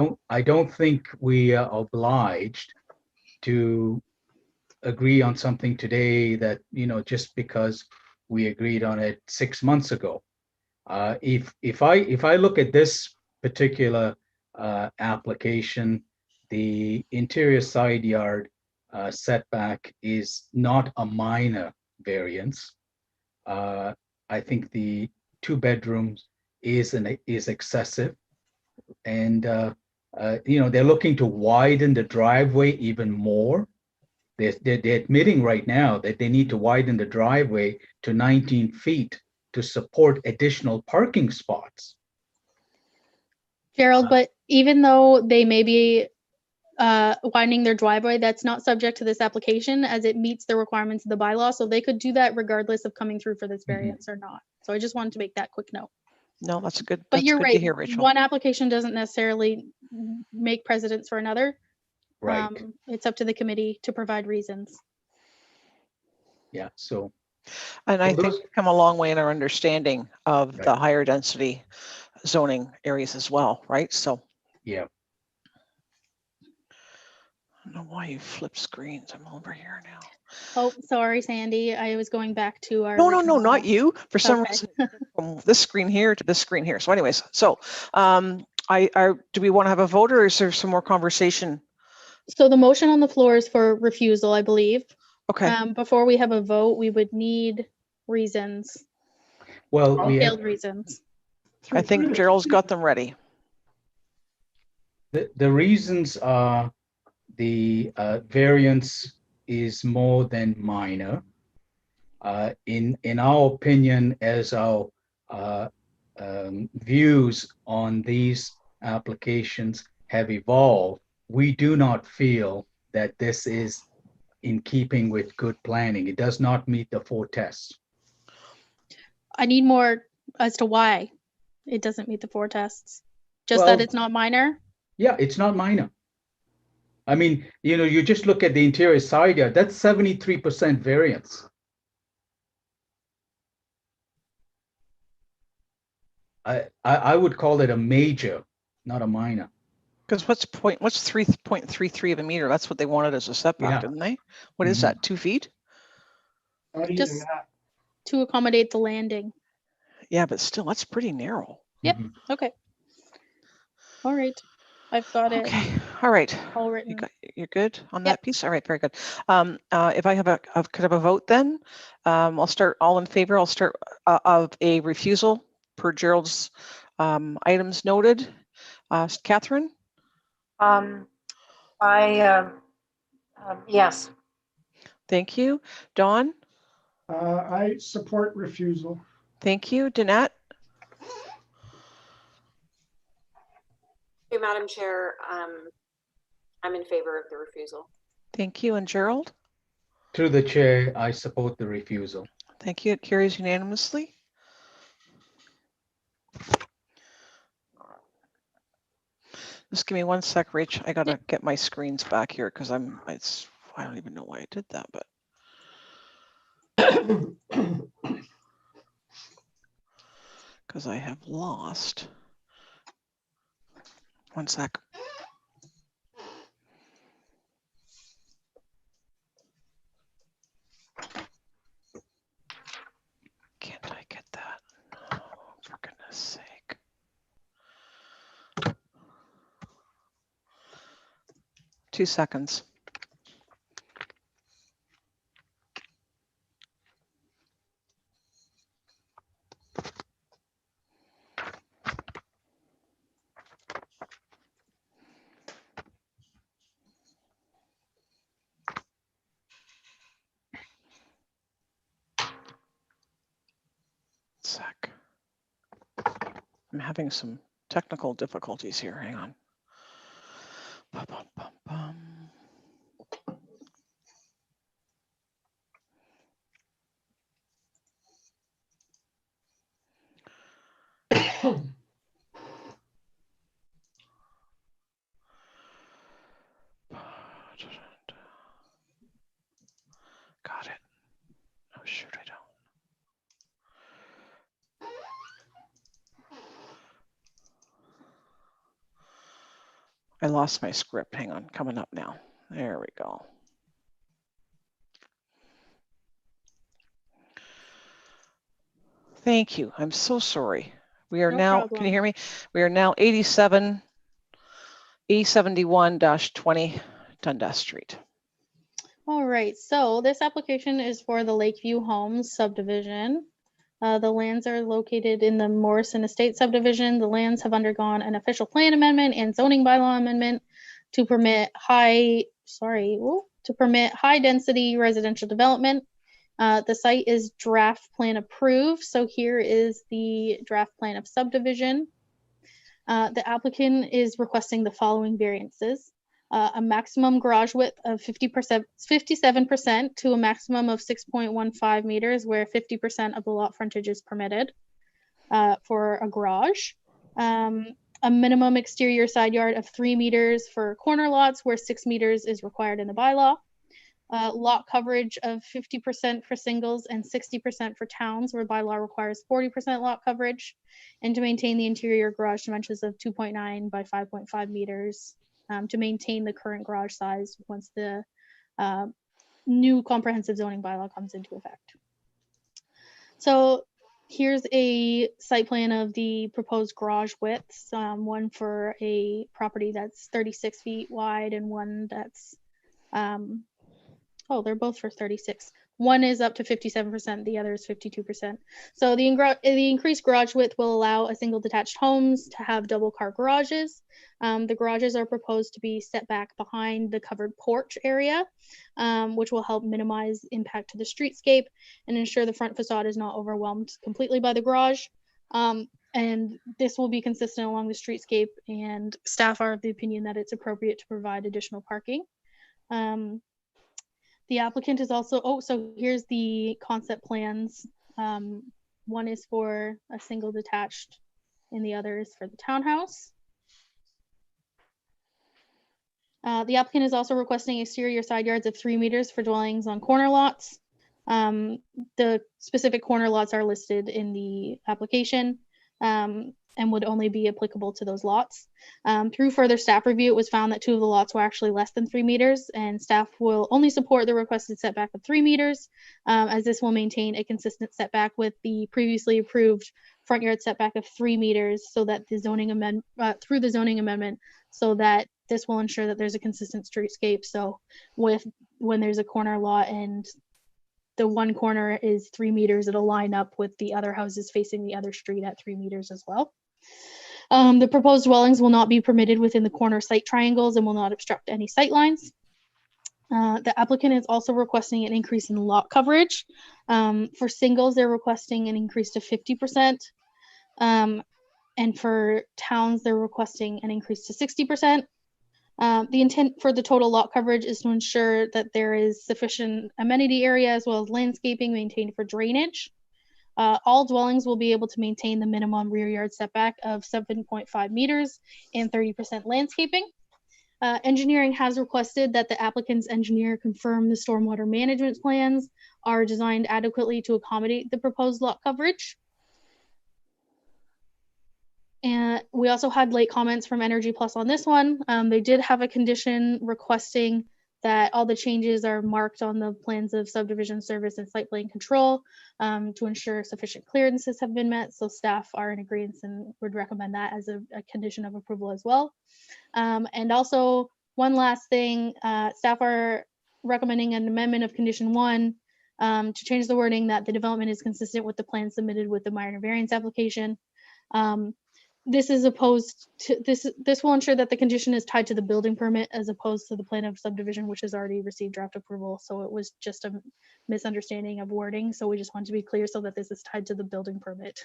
don't think we are obliged to agree on something today that, you know, just because we agreed on it 6 months ago. If I look at this particular application, the interior side yard setback is not a minor variance. I think the 2 bedrooms is excessive, and you know, they're looking to widen the driveway even more. They're admitting right now that they need to widen the driveway to 19 feet to support additional parking spots. Gerald, but even though they may be widening their driveway, that's not subject to this application as it meets the requirements of the bylaw. So they could do that regardless of coming through for this variance or not. So I just wanted to make that quick note. No, that's good. But That's you're good right. to hear, Rachel. One application doesn't necessarily make precedence for another. Right. It's up to the committee to provide reasons. Yeah. So And I Well, think those- we've come a long way in our understanding of the Right. higher density zoning areas as well, right? So yeah. I don't know why you flip screens. I'm over here now. Oh, sorry, Sandy. I was going back to our. No, original- not you. For some Okay. reason, from this screen here to this screen here. So anyways, so do we want to have a vote, or is there some more conversation? So the motion on the floor is for refusal, I believe. Okay. Before we have a vote, we would need reasons, Well, we have detailed reasons. I think Gerald's got them ready. the reasons are the variance is more than minor. In our opinion, as our views on these applications have evolved, we do not feel that this is in keeping with good planning. It does not meet the 4 tests. I need more as to why it doesn't meet the 4 tests. Just Well- that it's not minor? Yeah, it's not minor. I mean, you know, you just look at the interior side yard, that's 73% variance. I would call it a major, not a minor. Because what's 3.33 of a meter? That's what they wanted as a setback, Yeah. didn't they? What is Mhm. that? 2 feet? Not even Just- that. To accommodate the landing. Yeah, but still, that's pretty narrow. Yep. Mhm. Okay. All right. I've got it Okay. All right. all written. You're good on Yep. that piece? All right, very good. If I could have a vote then, I'll start all in favor. I'll start of a refusal per Gerald's items noted. Catherine, Yes. thank you. Dawn, I support refusal. thank you. Danette, Hey, Madam Chair, I'm in favor of the refusal. thank you. And Gerald, Through the chair, I support the refusal. thank you. It carries unanimously. Just give me 1 sec, Rach. I gotta get my screens back here because I don't even know why I did that, but because I have lost. 1 sec. Can't I get that? Oh, for goodness sake. Two seconds. Sec. I'm having some technical difficulties here. Hang on. Bum, bum, bum, bum. I lost my script. Hang on, coming up now. There we go. Thank you. I'm so sorry. We are No now, problem. can you hear me? We are now 87 E71-20 Dundas Street. All right, so this application is for the Lakeview Homes subdivision. The lands are located in the Morrison Estate subdivision. The lands have undergone an official plan amendment and zoning bylaw amendment to permit high density residential development. The site is draft plan approved. So here is the draft plan of subdivision. The applicant is requesting the following variances. A maximum garage width of 57% to a maximum of 6.15 meters, where 50% of the lot frontage is permitted for a garage. A minimum exterior side yard of 3 meters for corner lots, where 6 meters is required in the bylaw. Lot coverage of 50% for singles and 60% for towns, where bylaw requires 40% lot coverage, and to maintain the interior garage dimensions of 2.9 by 5.5 meters to maintain the current garage size once the new comprehensive zoning bylaw comes into effect. So here's a site plan of the proposed garage widths, one for a property that's 36 feet wide and one that's they're both for 36. One is up to 57%, the other is 52%. So the increased garage width will allow a single detached homes to have double car garages. The garages are proposed to be set back behind the covered porch area, which will help minimize impact to the streetscape and ensure the front facade is not overwhelmed completely by the garage. And this will be consistent along the streetscape, and staff are of the opinion that it's appropriate to provide additional parking. The applicant is also, so here's the concept plans. One is for a single detached and the other is for the townhouse. The applicant is also requesting exterior side yards of 3 meters for dwellings on corner lots. The specific corner lots are listed in the application and would only be applicable to those lots. Through further staff review, it was found that 2 of the lots were actually less than 3 meters, and staff will only support the requested setback of 3 meters, as this will maintain a consistent setback with the previously approved front yard setback of 3 meters, so that the zoning amendment, through the zoning amendment, so that this will ensure that there's a consistent streetscape. So when there's a corner lot and the one corner is 3 meters, it'll line up with the other houses facing the other street at 3 meters as well. The proposed dwellings will not be permitted within the corner site triangles and will not obstruct any sight lines. The applicant is also requesting an increase in lot coverage. For singles, they're requesting an increase to 50%. And for towns, they're requesting an increase to 60%. The intent for the total lot coverage is to ensure that there is sufficient amenity area as well as landscaping maintained for drainage. All dwellings will be able to maintain the minimum rear yard setback of 7.5 meters and 30% landscaping. Engineering has requested that the applicant's engineer confirm the stormwater management plans are designed adequately to accommodate the proposed lot coverage. And we also had late comments from Energy Plus on this one. They did have a condition requesting that all the changes are marked on the plans of subdivision service and site plan control to ensure sufficient clearances have been met. So staff are in agreement and would recommend that as a condition of approval as well. And also one last thing, staff are recommending an amendment of condition 1 to change the wording that the development is consistent with the plan submitted with the minor variance application. This is opposed to this will ensure that the condition is tied to the building permit as opposed to the plan of subdivision, which has already received draft approval. So it was just a misunderstanding of wording. So we just want to be clear so that this is tied to the building permit.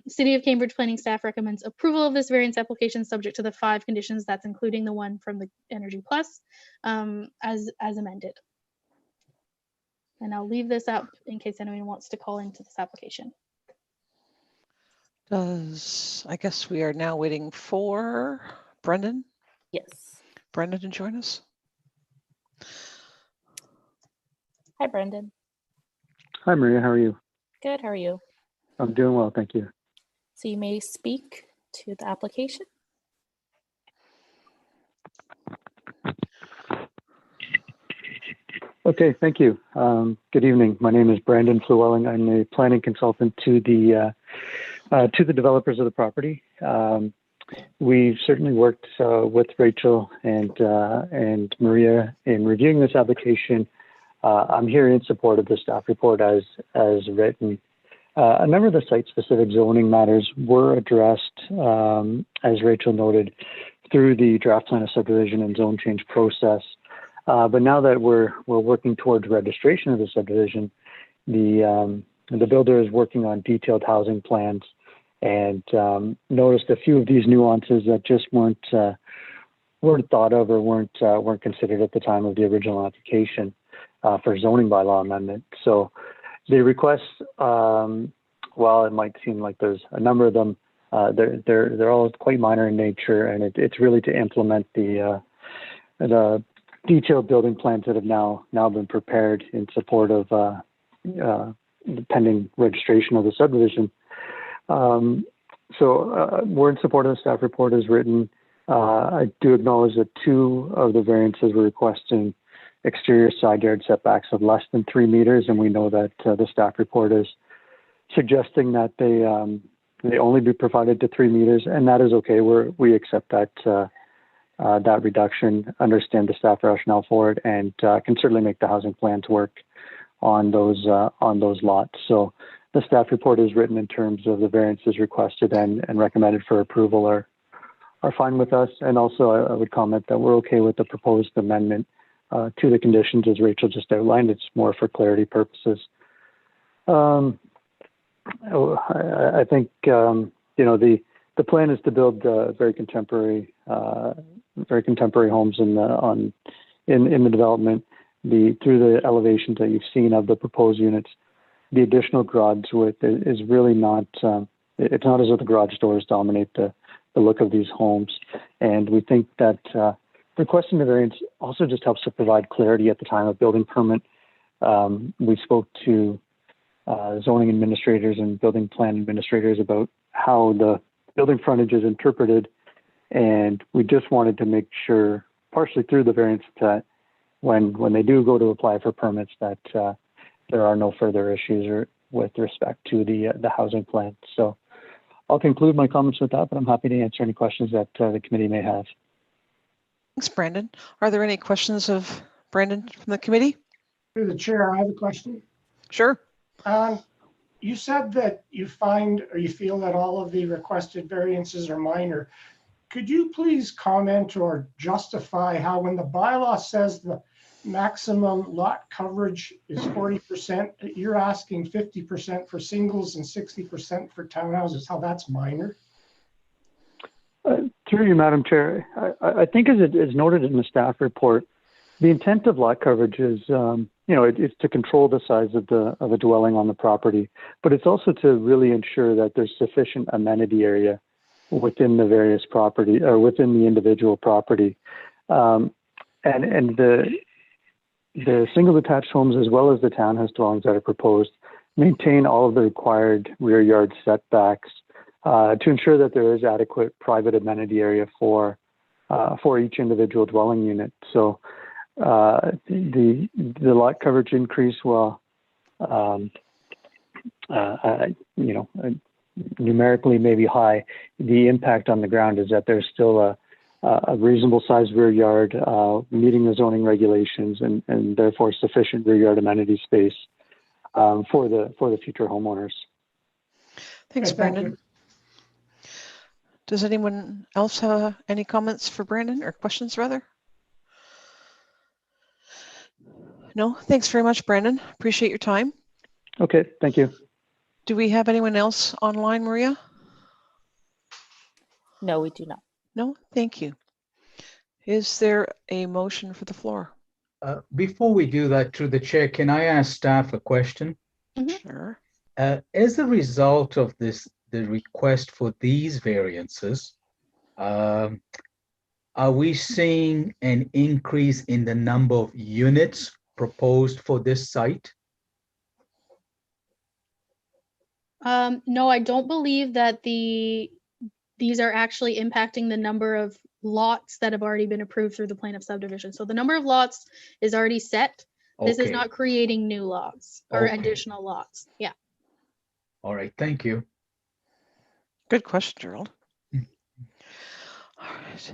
City of Cambridge planning staff recommends approval of this variance application subject to the 5 conditions, that's including the one from the Energy Plus as amended. And I'll leave this up in case anyone wants to call into this application. I guess we are now waiting for Brendan. Yes. Brendan to join us. Hi, Brendan. Hi, Maria. How are you? Good. How are you? I'm doing well, thank you. So you may speak to the application. Okay, thank you. Good evening. My name is Brandon Flewelling. I'm a planning consultant to the developers of the property. We've certainly worked with Rachel and Maria in reviewing this application. I'm here in support of the staff report as written. A number of the site-specific zoning matters were addressed, as Rachel noted, through the draft plan of subdivision and zone change process. But now that we're working towards registration of the subdivision, the builder is working on detailed housing plans and noticed a few of these nuances that just weren't thought of or weren't considered at the time of the original application for zoning bylaw amendment. So the requests, while it might seem like there's a number of them, they're all quite minor in nature, and it's really to implement the detailed building plans that have now been prepared in support of the pending registration of the subdivision. So we're in support of the staff report as written. I do acknowledge that 2 of the variances were requesting exterior side yard setbacks of less than 3 meters, and we know that the staff report is suggesting that they only be provided to 3 meters, and that is okay. We accept that that reduction, understand the staff rationale for it, and can certainly make the housing plans work on those lots. So the staff report is written in terms of the variances requested and recommended for approval are fine with us. And also I would comment that we're okay with the proposed amendment to the conditions as Rachel just outlined. It's more for clarity purposes. I think the plan is to build very contemporary homes in the development. Through the elevations that you've seen of the proposed units, the additional garage width is really not. It's not as if the garage doors dominate the look of these homes, and we think that requesting the variance also just helps to provide clarity at the time of building permit. We spoke to zoning administrators and building plan administrators about how the building frontage is interpreted, and we just wanted to make sure, partially through the variance, that when they do go to apply for permits, that there are no further issues with respect to the housing plan. So I'll conclude my comments with that, but I'm happy to answer any questions that the committee may have. Thanks, Brandon. Are there any questions of Brandon from the committee? Through the chair, I have a question. Sure. You said that you find or you feel that all of the requested variances are minor. Could you please comment or justify how, when the bylaw says the maximum lot coverage is 40%, you're asking 50% for singles and 60% for townhouses, how that's minor? Through you, Madam Chair, I think as it is noted in the staff report, the intent of lot coverage is, it's to control the size of a dwelling on the property, but it's also to really ensure that there's sufficient amenity area within the various property or within the individual property, and the single detached homes as well as the townhouse dwellings that are proposed maintain all of the required rear yard setbacks to ensure that there is adequate private amenity area for each individual dwelling unit. So the lot coverage increase will, numerically maybe high. The impact on the ground is that there's still a reasonable sized rear yard meeting the zoning regulations and therefore sufficient rear yard amenity space for the future homeowners. Thanks, Brandon. Does anyone else have any comments for Brandon or questions rather? No, thanks very much, Brandon. Appreciate your time. Okay, thank you. Do we have anyone else online, Maria? No, we do not. No, thank you. Is there a motion for the floor? Before we do that, through the chair, can I ask staff a question? Mm-hmm. Sure. As a result of the request for these variances, are we seeing an increase in the number of units proposed for this site? No, I don't believe that these are actually impacting the number of lots that have already been approved through the plan of subdivision. So the number of lots is already set. This is Okay. not creating new lots or Okay. additional lots. Yeah. All right, thank you. Good question, Gerald. Mm. All right.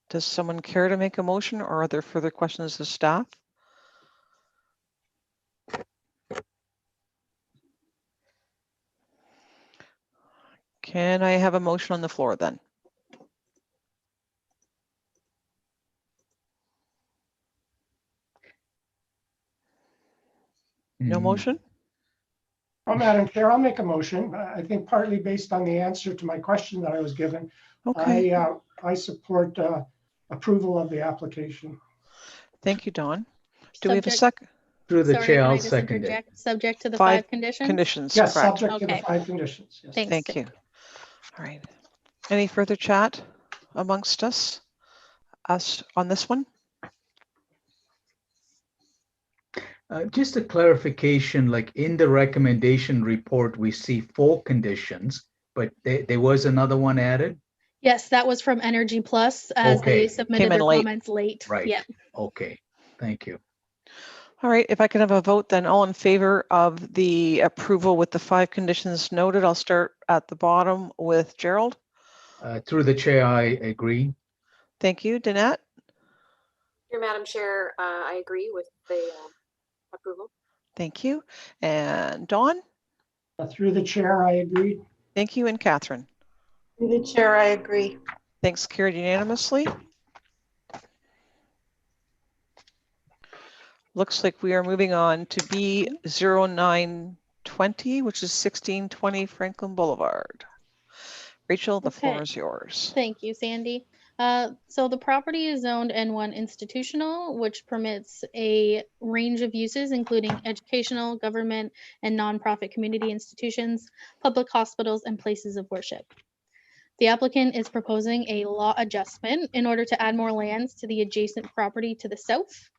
Does someone care to make a motion, or are there further questions to staff? Can I have a motion on the floor then? No Mm. motion? Well, Madam Chair, I'll make a motion. I think partly based on the answer to my question that I was given. Okay, I support approval of the application. thank you, Dawn. Do we have a Subject- second? Through the Sorry, chair, can I'll I just second it. interject? Subject to the 5 5 conditions? Conditions, Yes, correct. subject to the Okay. 5 conditions. Yes. Thanks. Thank you. All right. Any further chat amongst us on this one? Just a clarification, like in the recommendation report, we see 4 conditions, but there was another one added? Yes, that was from Energy Plus as Okay. they submitted Came in their late. comments late. Right. Yeah. Okay, thank you. All right, if I can have a vote then, all in favor of the approval with the 5 conditions noted. I'll start at the bottom with Gerald. Through the chair, I agree. Thank you. Danette? Your Madam Chair, I agree with the approval. Thank you. And Dawn? Through the chair, I agree. Thank you. And Catherine? Through the chair, I agree. Thanks, carried unanimously. Looks like we are moving on to B0920, which is 1620 Franklin Boulevard. Rachel, the floor Okay. is yours. Thank you, Sandy. So the property is zoned N1 institutional, which permits a range of uses, including educational, government, and nonprofit community institutions, public hospitals, and places of worship. The applicant is proposing a lot adjustment in order to add more lands to the adjacent property to the south.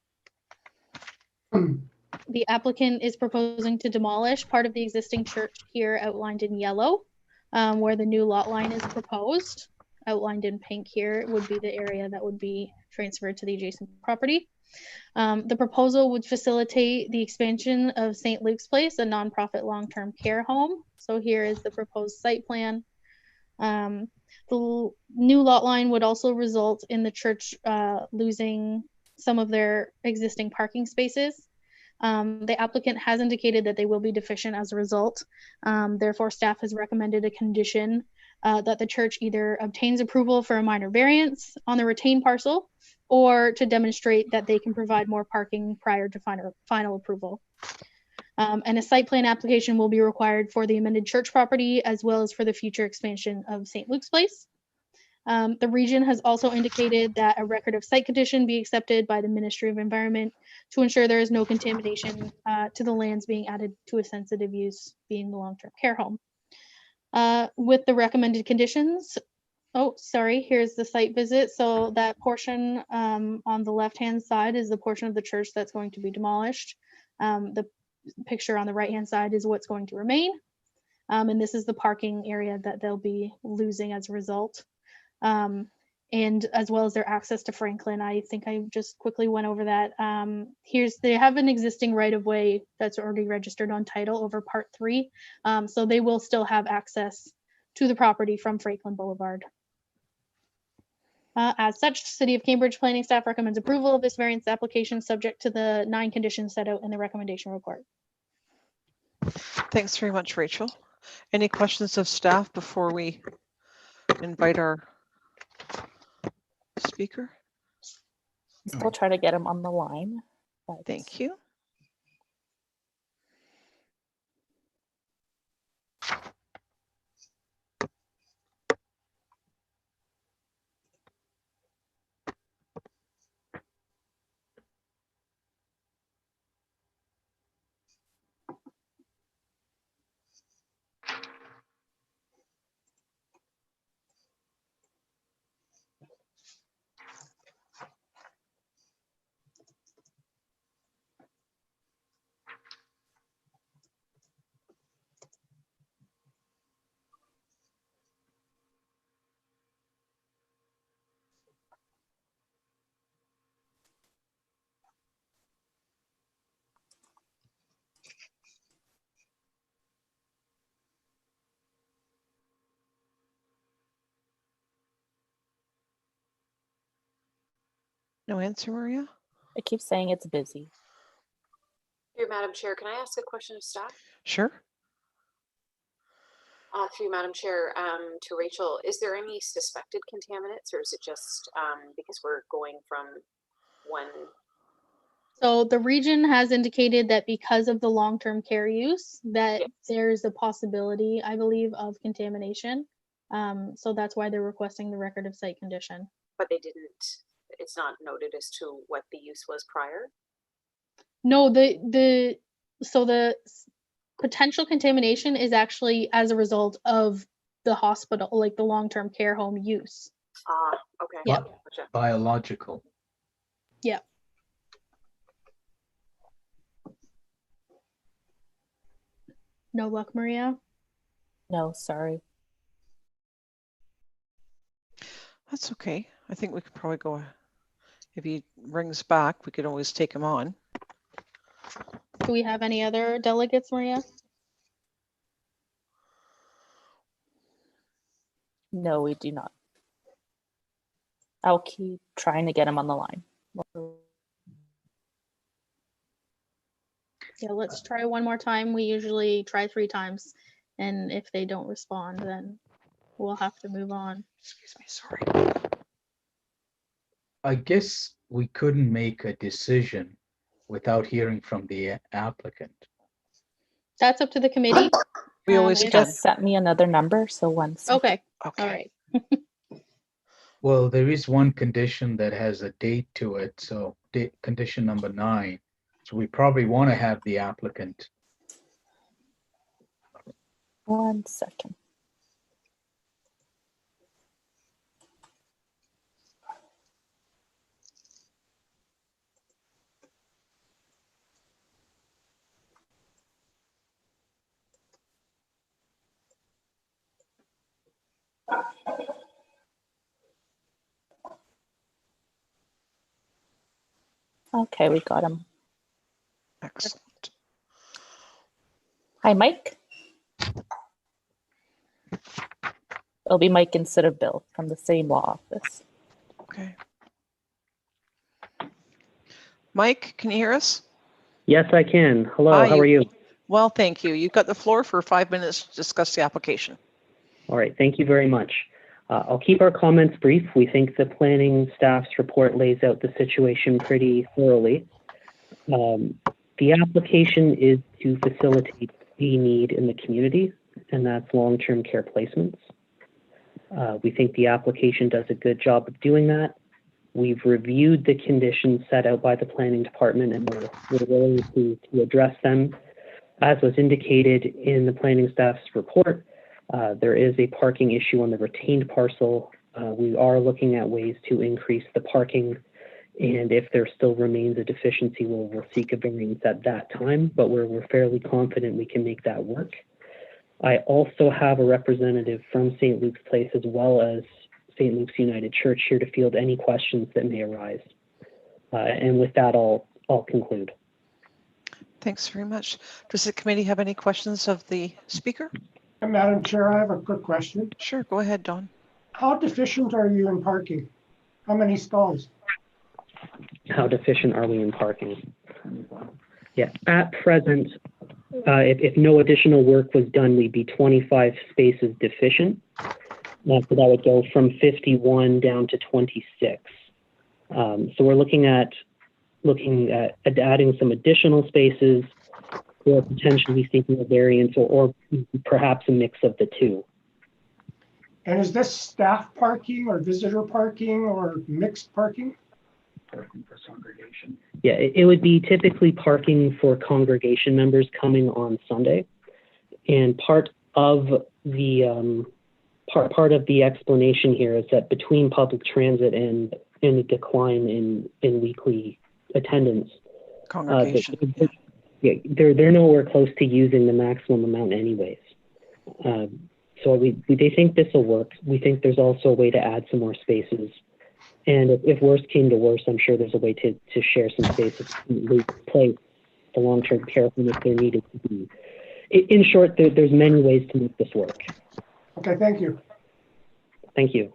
The applicant is proposing to demolish part of the existing church here outlined in yellow, where the new lot line is proposed. Outlined in pink here would be the area that would be transferred to the adjacent property. The proposal would facilitate the expansion of St. Luke's Place, a nonprofit long-term care home. So here is the proposed site plan. The new lot line would also result in the church losing some of their existing parking spaces. The applicant has indicated that they will be deficient as a result. Therefore, staff has recommended a condition that the church either obtains approval for a minor variance on the retained parcel or to demonstrate that they can provide more parking prior to final approval. And a site plan application will be required for the amended church property as well as for the future expansion of St. Luke's Place. The region has also indicated that a record of site condition be accepted by the Ministry of Environment to ensure there is no contamination to the lands being added to a sensitive use, being the long-term care home. With the recommended conditions, oh, sorry, here's the site visit. So that portion on the left-hand side is the portion of the church that's going to be demolished. The picture on the right-hand side is what's going to remain. And this is the parking area that they'll be losing as a result. And as well as their access to Franklin. I think I just quickly went over that. They have an existing right-of-way that's already registered on title over Part 3. So they will still have access to the property from Franklin Boulevard. As such, City of Cambridge planning staff recommends approval of this variance application subject to the 9 conditions set out in the recommendation report. Thanks very much, Rachel. Any questions of staff before we invite our speaker? Still trying to get him on the line. But... Thank you. No answer, Maria? It keeps saying it's busy. Through Madam Chair, can I ask a question of staff? Sure. Through Madam Chair, to Rachel, is there any suspected contaminants, or is it just because we're going from one? So the region has indicated that because of the long-term care use, that Yes. there's a possibility, I believe, of contamination. So that's why they're requesting the record of site condition. But they didn't, it's not noted as to what the use was prior? No, the potential contamination is actually as a result of the hospital, like the long-term care home use. Ah, okay. Yeah. Gotcha. Biological. Yeah. No luck, Maria? No, sorry. That's okay. I think we could probably go. If he rings back, we could always take him on. Do we have any other delegates, Maria? No, we do not. I'll keep trying to get him on the line. Yeah, let's try one more time. We usually try 3 times. And if they don't respond, then we'll have to move on. Excuse me, sorry. I guess we couldn't make a decision without hearing from the applicant. That's up to the committee. We always He if- can. just sent me another number, so one second. Okay, Okay. all right. Well, there is one condition that has a date to it, so condition number 9. So we probably want to have the applicant. 1 second. Okay, we got him. Excellent. Hi, Mike. It'll be Mike instead of Bill from the same law office. Okay. Mike, can you hear us? Yes, I can. Hello, Hi, how are you? Well, thank you. You've got the floor for 5 minutes to discuss the application. All right, thank you very much. I'll keep our comments brief. We think the planning staff's report lays out the situation pretty thoroughly. The application is to facilitate a need in the community, and that's long-term care placements. We think the application does a good job of doing that. We've reviewed the conditions set out by the planning department, and we're willing to address them. As was indicated in the planning staff's report, there is a parking issue on the retained parcel. We are looking at ways to increase the parking, and if there still remains a deficiency, we'll seek a variance at that time, but we're fairly confident we can make that work. I also have a representative from St. Luke's Place as well as St. Luke's United Church here to field any questions that may arise. And with that, I'll conclude. Thanks very much. Does the committee have any questions of the speaker? Madam Chair, I have a quick question. Sure, go ahead, Don. How deficient are you in parking? How many stalls? How deficient are we in parking? Yeah, at present, if no additional work was done, we'd be 25 spaces deficient. So that would go from 51 down to 26. So we're looking at adding some additional spaces, or potentially seeking a variance, or perhaps a mix of the two. And is this staff parking or visitor parking or mixed parking? Parking for congregation. Yeah, it would be typically parking for congregation members coming on Sunday, and part of the explanation here is that between public transit and the decline in weekly attendance, Congregation. They're nowhere close to using the maximum amount anyways. So they think this will work. We think there's also a way to add some more spaces. And if worse came to worse, I'm sure there's a way to share some spaces to place the long-term care home if there needed to be. In short, there's many ways to make this work. Okay, thank you. Thank you.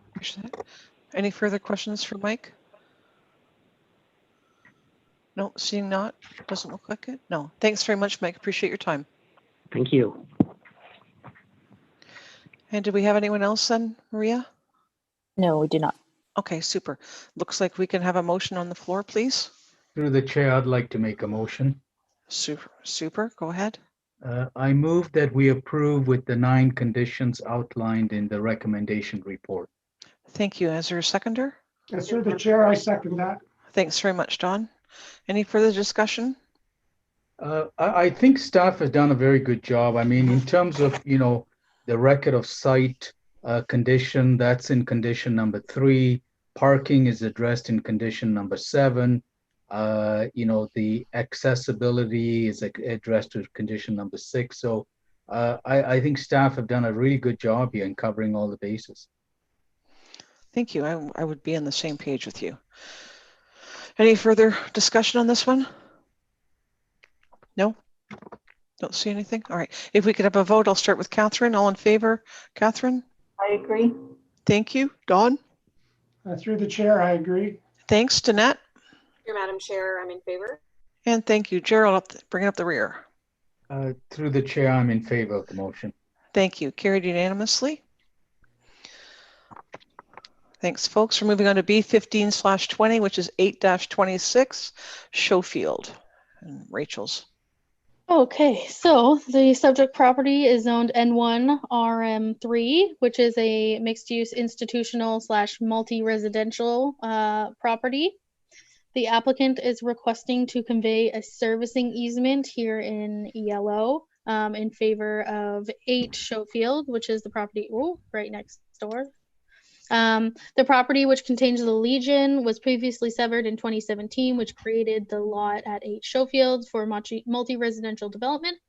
Any further questions for Mike? No, seeing not, doesn't look like it. No, thanks very much, Mike. Appreciate your time. Thank you. And do we have anyone else then, Maria? No, we do not. Okay, super. Looks like we can have a motion on the floor, please. Through the chair, I'd like to make a motion. Super. Go ahead. I move that we approve with the 9 conditions outlined in the recommendation report. Thank you. Is there a seconder? Yes, through the chair, I second that. Thanks very much, Don. Any further discussion? I think staff has done a very good job. I mean, in terms of, the record of site condition, that's in condition number 3. Parking is addressed in condition number 7. The accessibility is addressed to condition number 6. So I think staff have done a really good job here in covering all the bases. Thank you. I would be on the same page with you. Any further discussion on this one? No? Don't see anything? All right. If we could have a vote, I'll start with Catherine. All in favor? Catherine? I agree. Thank you. Dawn? Through the chair, I agree. Thanks, Danette. Dear Madam Chair, I'm in favor. And thank you. Gerald, bring up the rear. Through the chair, I'm in favor of the motion. Thank you. Carried unanimously. Thanks, folks. We're moving on to B15/20, which is 8-26, Schofield. And Rachel's. Okay, so the subject property is zoned N1 RM3, which is a mixed-use institutional / multi-residential property. The applicant is requesting to convey a servicing easement here in yellow in favor of 8 Schofield, which is the property right next door. The property, which contains the Legion, was previously severed in 2017, which created the lot at 8 Schofield for multi-residential development.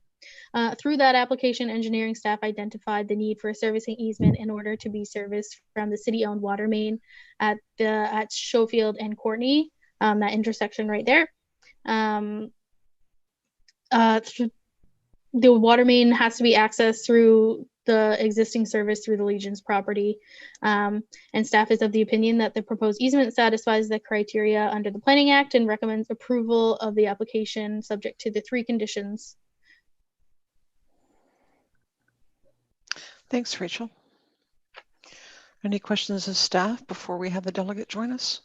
Through that application, engineering staff identified the need for a servicing easement in order to be serviced from the city-owned water main at Schofield and Courtney, that intersection right there. The water main has to be accessed through the existing service through the Legion's property. And staff is of the opinion that the proposed easement satisfies the criteria under the Planning Act and recommends approval of the application subject to the 3 conditions. Thanks, Rachel. Any questions of staff before we have the delegate join us?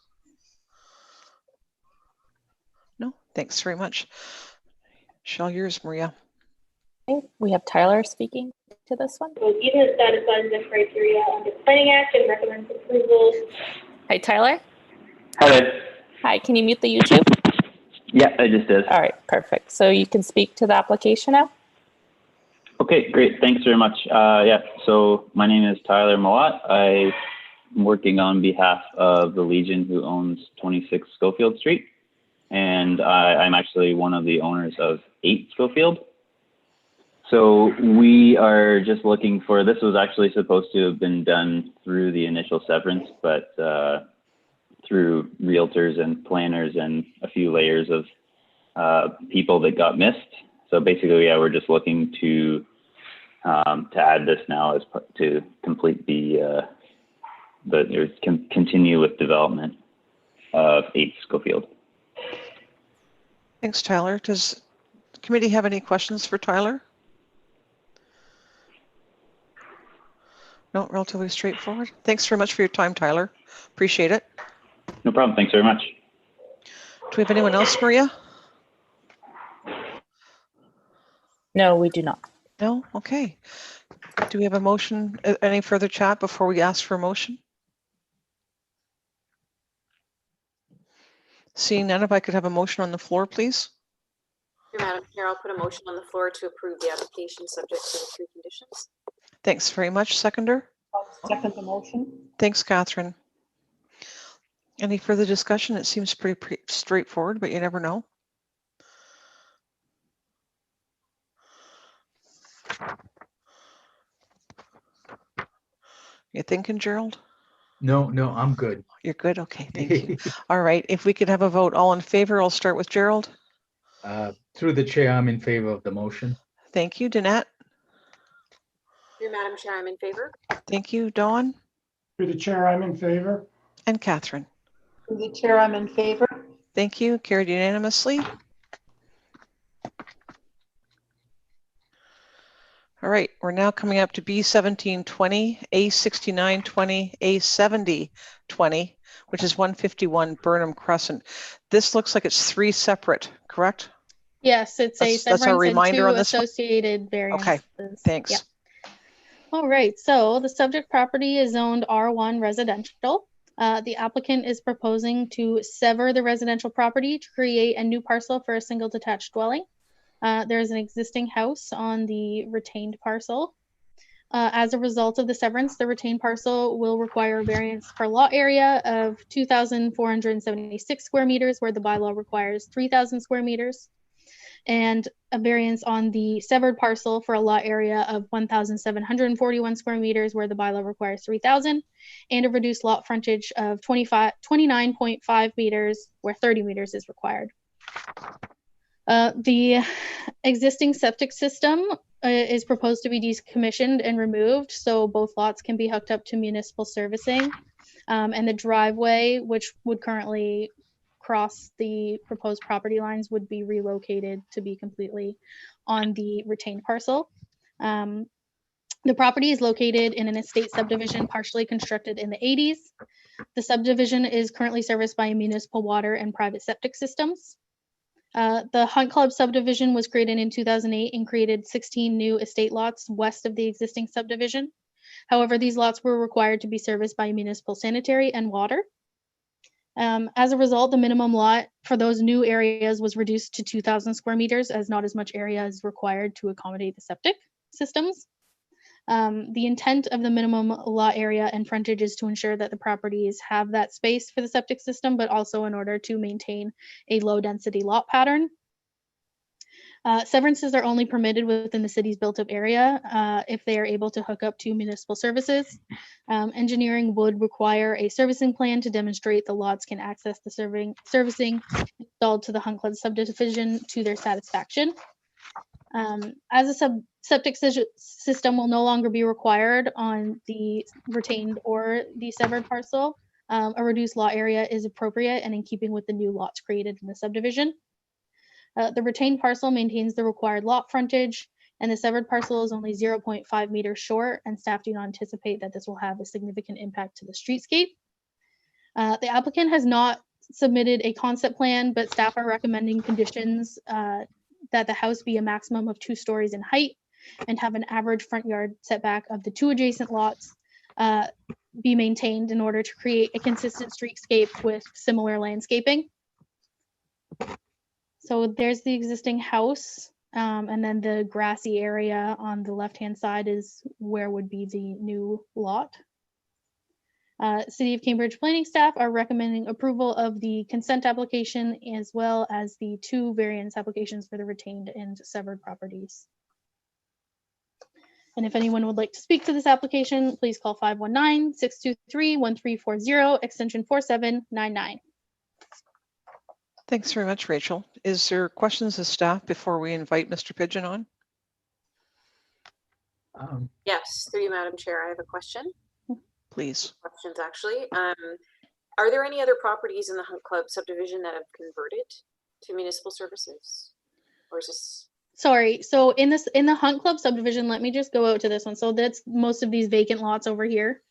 No? Thanks very much. Shall yours, Maria. Okay, we have Tyler speaking to this one. So easement satisfies the criteria under the Planning Act and recommends approval. Hi, Tyler. Hi there. Hi, can you mute the YouTube? Yeah, I just did. All right, perfect. So you can speak to the application now? Okay, great. Thanks very much. So my name is Tyler Mowat. I'm working on behalf of the Legion, who owns 26 Schofield Street. And I'm actually one of the owners of 8 Schofield. So we are just looking for, this was actually supposed to have been done through the initial severance, but through realtors and planners and a few layers of people that got missed. So basically, yeah, we're just looking to add this now as to complete continue with development of 8 Schofield. Thanks, Tyler. Does the committee have any questions for Tyler? No, relatively straightforward. Thanks very much for your time, Tyler. Appreciate it. No problem. Thanks very much. Do we have anyone else, Maria? No, we do not. No? Okay. Do we have a motion? Any further chat before we ask for a motion? Seeing none, if I could have a motion on the floor, please. Dear Madam Chair, I'll put a motion on the floor to approve the application subject to the 3 conditions. Thanks very much. Seconder? I'll second the motion. Thanks, Catherine. Any further discussion? It seems pretty straightforward, but you never know. You thinking, Gerald? No, I'm good. You're good? Okay, thank you. All right, if we could have a vote, all in favor, I'll start with Gerald. Through the chair, I'm in favor of the motion. Thank you, Danette. Dear Madam Chair, I'm in favor. Thank you, Dawn. Through the chair, I'm in favor. And Catherine. Through the chair, I'm in favor. Thank you. Carried unanimously. All right, we're now coming up to B1720, A6920, A7020, which is 151 Burnham Crescent. This looks like it's 3 separate, correct? Yes, it's a That's our severance and reminder 2 on this one? associated variances. Okay, thanks. Yeah. All right, so the subject property is zoned R1 residential. The applicant is proposing to sever the residential property to create a new parcel for a single detached dwelling. There is an existing house on the retained parcel. As a result of the severance, the retained parcel will require a variance for lot area of 2,476 square meters, where the bylaw requires 3,000 square meters, and a variance on the severed parcel for a lot area of 1,741 square meters, where the bylaw requires 3,000, and a reduced lot frontage of 29.5 meters, where 30 meters is required. The existing septic system is proposed to be decommissioned and removed, so both lots can be hooked up to municipal servicing. And the driveway, which would currently cross the proposed property lines, would be relocated to be completely on the retained parcel. The property is located in an estate subdivision partially constructed in the 80s. The subdivision is currently serviced by municipal water and private septic systems. The Hunt Club subdivision was created in 2008 and created 16 new estate lots west of the existing subdivision. However, these lots were required to be serviced by municipal sanitary and water. As a result, the minimum lot for those new areas was reduced to 2,000 square meters, as not as much area is required to accommodate the septic systems. The intent of the minimum lot area and frontage is to ensure that the properties have that space for the septic system, but also in order to maintain a low density lot pattern. Severances are only permitted within the city's built up area if they are able to hook up to municipal services. Engineering would require a servicing plan to demonstrate the lots can access the servicing installed to the Hunt Club subdivision to their satisfaction. As a septic system will no longer be required on the retained or the severed parcel, a reduced lot area is appropriate and in keeping with the new lots created in the subdivision. The retained parcel maintains the required lot frontage, and the severed parcel is only 0.5 meters short, and staff do not anticipate that this will have a significant impact to the streetscape. The applicant has not submitted a concept plan, but staff are recommending conditions that the house be a maximum of 2 stories in height and have an average front yard setback of the 2 adjacent lots be maintained in order to create a consistent streetscape with similar landscaping. So there's the existing house, and then the grassy area on the left-hand side is where would be the new lot. City of Cambridge planning staff are recommending approval of the consent application as well as the 2 variance applications for the retained and severed properties. And if anyone would like to speak to this application, please call 519-623-1340, extension 4799. Thanks very much, Rachel. Is there questions of staff before we invite Mr. Pigeon on? Yes, through you, Madam Chair, I have a question. Please. Questions, actually. Are there any other properties in the Hunt Club subdivision that have converted to municipal services? Or is this? Sorry, so in the Hunt Club subdivision, let me just go out to this one. So that's most of these vacant lots over here.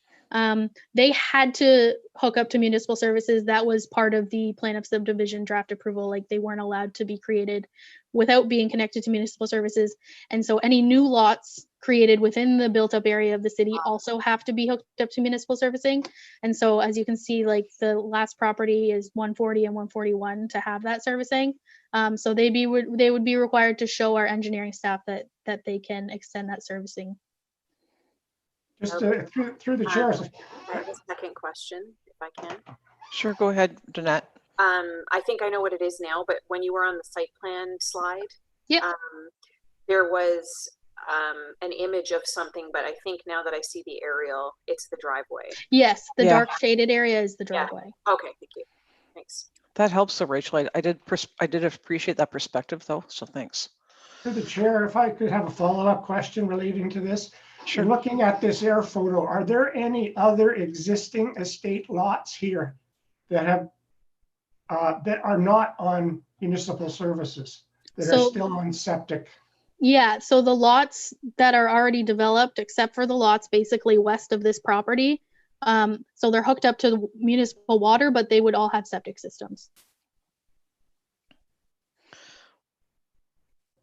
They had to hook up to municipal services. That was part of the plan of subdivision draft approval. Like, they weren't allowed to be created without being connected to municipal services. And so any new lots created within the built up area of the city also have to be hooked up to municipal servicing. And so as you can see, like, the last property is 140 and 141 to have that servicing. So they would be required to show our engineering staff that they can extend that servicing. Just through the chair. I have a second question, if I can. Sure, go ahead, Danette. I think I know what it is now, but when you were on the site plan slide, yeah, there was an image of something, but I think now that I see the aerial, it's the driveway. Yes, the dark shaded area is the driveway. Yeah. Okay, thank you. Thanks. That helps, though, Rachel. I did appreciate that perspective, though, so thanks. Through the chair, if I could have a follow-up question relating to this. Sure. Looking at this air photo, are there any other existing estate lots here that have that are not on municipal services, that are So- still on septic. Yeah, so the lots that are already developed, except for the lots basically west of this property, so they're hooked up to the municipal water, but they would all have septic systems.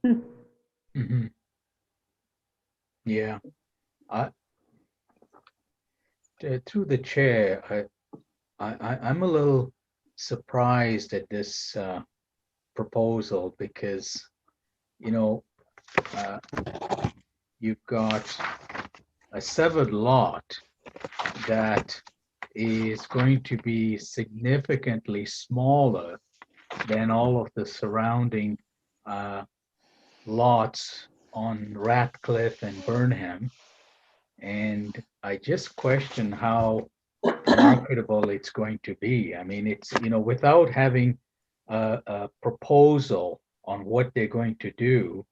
Mm-hmm. Yeah. Through the chair, I'm a little surprised at this proposal because, you know, you've got a severed lot that is going to be significantly smaller than all of the surrounding lots on Ratcliffe and Burnham. And I just question how marketable it's going to be. I mean, it's, you know, without having a proposal on what they're going to do,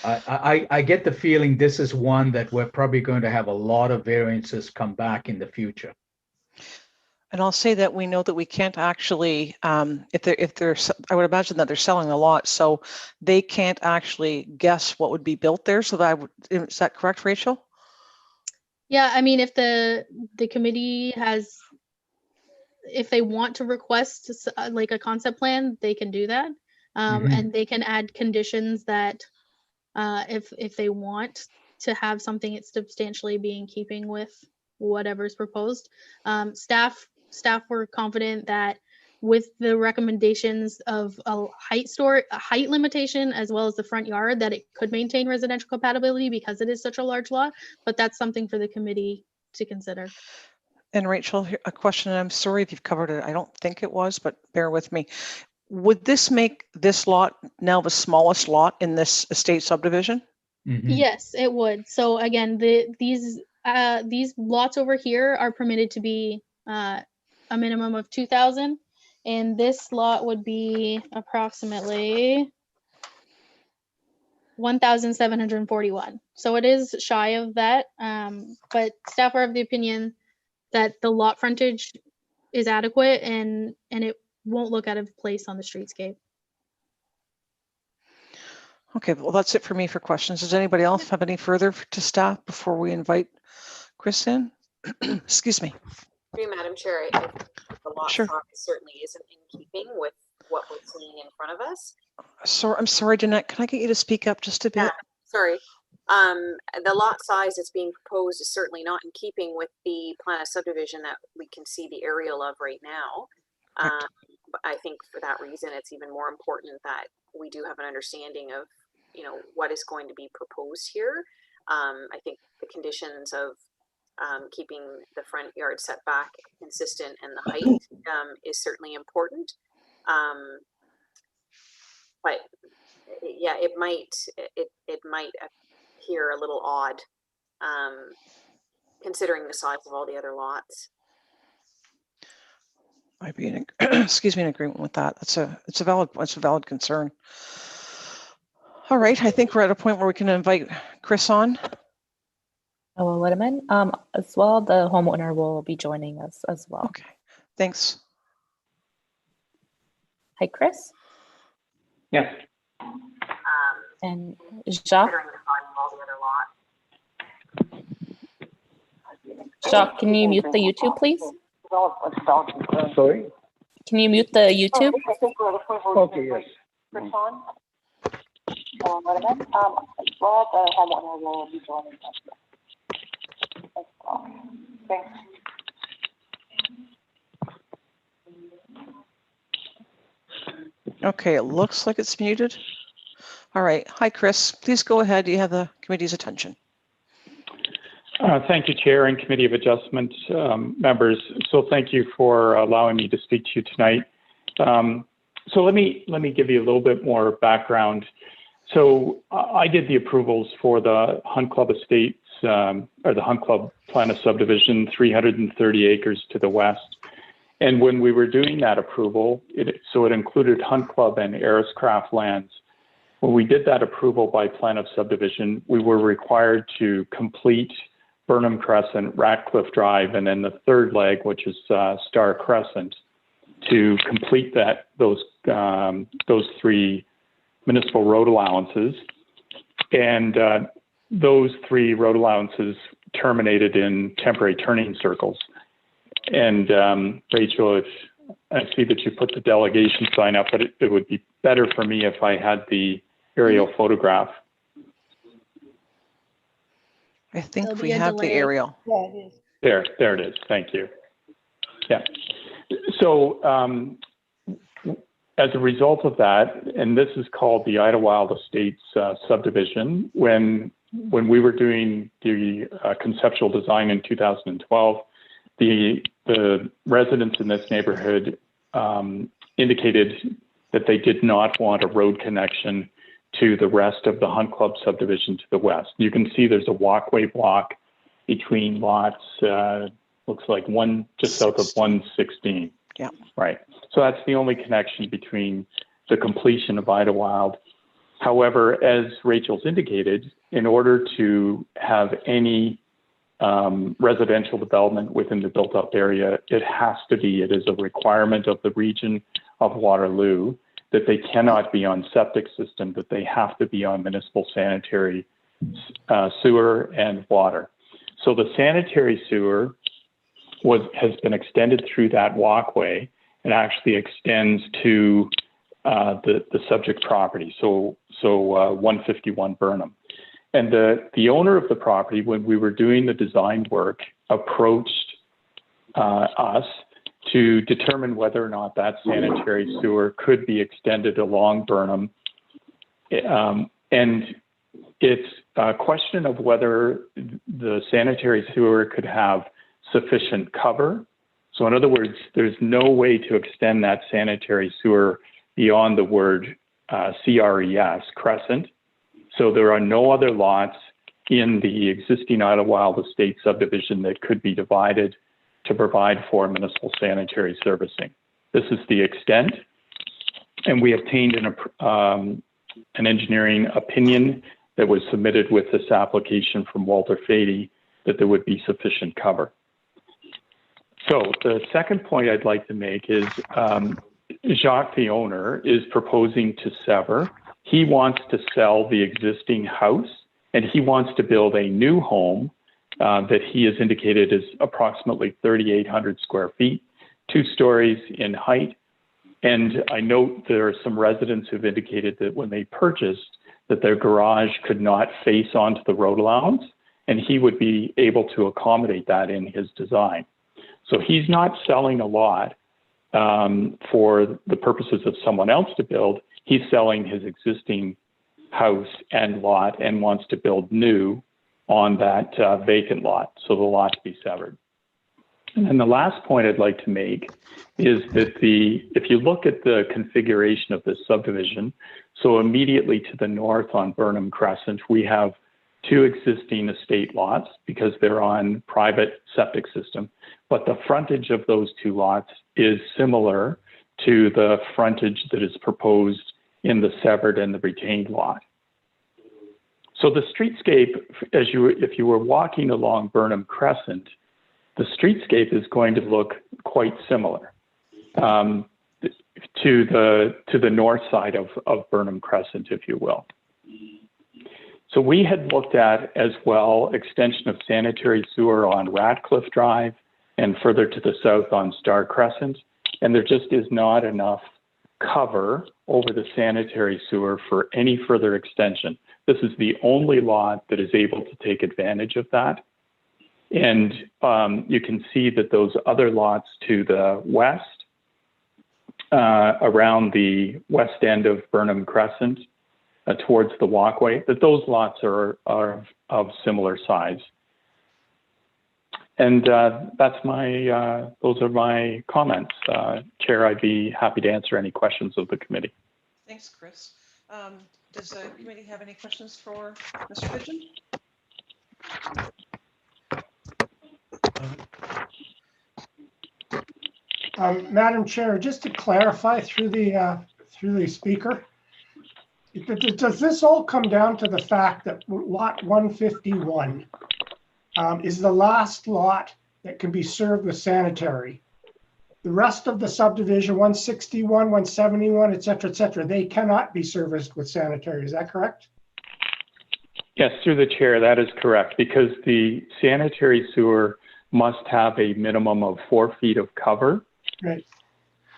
I get the feeling this is one that we're probably going to have a lot of variances come back in the future. And I'll say that we know that we can't actually, if they're, I would imagine that they're selling a lot, so they can't actually guess what would be built there. So that is that correct, Rachel? Yeah, I mean, if the committee has, if they want to request like a concept plan, they can do that. And they can add conditions that if they want to have something that's substantially be in keeping with whatever's proposed. Staff were confident that with the recommendations of a height limitation as well as the front yard, that it could maintain residential compatibility because it is such a large lot, but that's something for the committee to consider. And Rachel, a question, and I'm sorry if you've covered it. I don't think it was, but bear with me. Would this make this lot now the smallest lot in this estate subdivision? Mm-hmm. Yes, it would. So again, these lots over here are permitted to be a minimum of 2,000, and this lot would be approximately 1,741. So it is shy of that, but staff are of the opinion that the lot frontage is adequate and it won't look out of place on the streetscape. Okay, well, that's it for me for questions. Does anybody else have any further to staff before we invite Chris in? Excuse me. Madam Chair, I think the lot Sure. size certainly isn't in keeping with what we're seeing in front of us. So I'm sorry, Danette, can I get you to speak up just a bit? Yeah, sorry. The lot size that's being proposed is certainly not in keeping with the plan of subdivision that we can see the aerial of right now. But I think for that reason, it's even more important that we do have an understanding of, you know, what is going to be proposed here. I think the conditions of keeping the front yard setback consistent and the height is certainly important. But yeah, it might appear a little odd considering the size of all the other lots. I'd be in, excuse me, in agreement with that. It's a valid concern. All right, I think we're at a point where we can invite Chris on. Oh, let him in. As well, the homeowner will be joining us as well. Okay, thanks. Hi, Chris. Yes. And Jacques. Considering the size of all the other lots. Jacques, can you mute the YouTube, please? Sorry? Can you mute the YouTube? Okay, yes. Okay, it looks like it's muted. All right, hi, Chris. Please go ahead. You have the committee's attention. Thank you, Chair and Committee of Adjustment members. So thank you for allowing me to speak to you tonight. So let me give you a little bit more background. So I did the approvals for the Hunt Club Estates, or the Hunt Club Plan of Subdivision, 330 acres to the west. And when we were doing that approval, it included Hunt Club and Ariscraft lands. When we did that approval by Plan of Subdivision, we were required to complete Burnham Crescent, Ratcliffe Drive, and then the third leg, which is Star Crescent, to complete those three municipal road allowances. And those three road allowances terminated in temporary turning circles. And Rachel, if I see that you put the delegation sign up, but it would be better for me if I had the aerial photograph. I think we have the aerial. Yeah, it is. There it is. Thank you. Yeah. So as a result of that, and this is called the Idlewild Estates subdivision, when we were doing the conceptual design in 2012, the residents in this neighborhood indicated that they did not want a road connection to the rest of the Hunt Club subdivision to the west. You can see there's a walkway block between lots, looks like just south of 116. Yeah. Right. So that's the only connection between the completion of Idlewild. However, as Rachel's indicated, in order to have any residential development within the built-up area, it is a requirement of the region of Waterloo that they cannot be on septic system, that they have to be on municipal sanitary sewer and water. So the sanitary sewer has been extended through that walkway and actually extends to the subject property, so 151 Burnham. And the owner of the property, when we were doing the design work, approached us to determine whether or not that sanitary sewer could be extended along Burnham. And it's a question of whether the sanitary sewer could have sufficient cover. So in other words, there's no way to extend that sanitary sewer beyond the word CRES, Crescent. So there are no other lots in the existing Idlewild Estate subdivision that could be divided to provide for municipal sanitary servicing. This is the extent, and we obtained an engineering opinion that was submitted with this application from Walter Fady that there would be sufficient cover. So the second point I'd like to make is Jacques, the owner, is proposing to sever. He wants to sell the existing house, and he wants to build a new home that he has indicated is approximately 3,800 square feet, 2 stories in height. And I note there are some residents who've indicated that when they purchased, that their garage could not face onto the road allowance, and he would be able to accommodate that in his design. So he's not selling a lot for the purposes of someone else to build. He's selling his existing house and lot and wants to build new on that vacant lot, so the lot to be severed. And then the last point I'd like to make is that if you look at the configuration of this subdivision, so immediately to the north on Burnham Crescent, we have 2 existing estate lots because they're on private septic system, but the frontage of those 2 lots is similar to the frontage that is proposed in the severed and the retained lot. So the streetscape, if you were walking along Burnham Crescent, the streetscape is going to look quite similar to the north side of Burnham Crescent, if you will. So we had looked at as well extension of sanitary sewer on Ratcliffe Drive and further to the south on Star Crescent, and there just is not enough cover over the sanitary sewer for any further extension. This is the only lot that is able to take advantage of that. And you can see that those other lots to the west, around the west end of Burnham Crescent, towards the walkway, that those lots are of similar size. And those are my comments. Chair, I'd be happy to answer any questions of the committee. Thanks, Chris. Does the committee have any questions for Mr. Pigeon? Madam Chair, just to clarify through the speaker, does this all come down to the fact that lot 151 is the last lot that can be served with sanitary. The rest of the subdivision, 161, 171, et cetera, they cannot be serviced with sanitary. Is that correct? Yes, through the chair, that is correct, because the sanitary sewer must have a minimum of 4 feet of cover. Right.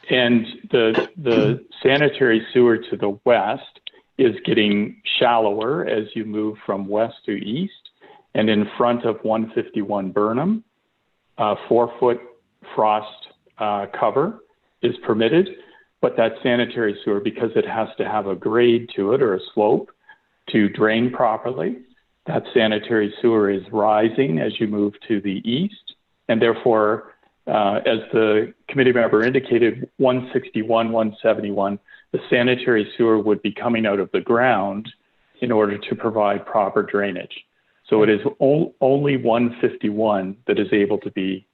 And the sanitary sewer to the west is getting shallower as you move from west to east. And in front of 151 Burnham, 4-foot frost cover is permitted. But that sanitary sewer, because it has to have a grade to it or a slope to drain properly, that sanitary sewer is rising as you move to the east. And therefore, as the committee member indicated, 161, 171, the sanitary sewer would be coming out of the ground in order to provide proper drainage. So it is only 151 that is able to be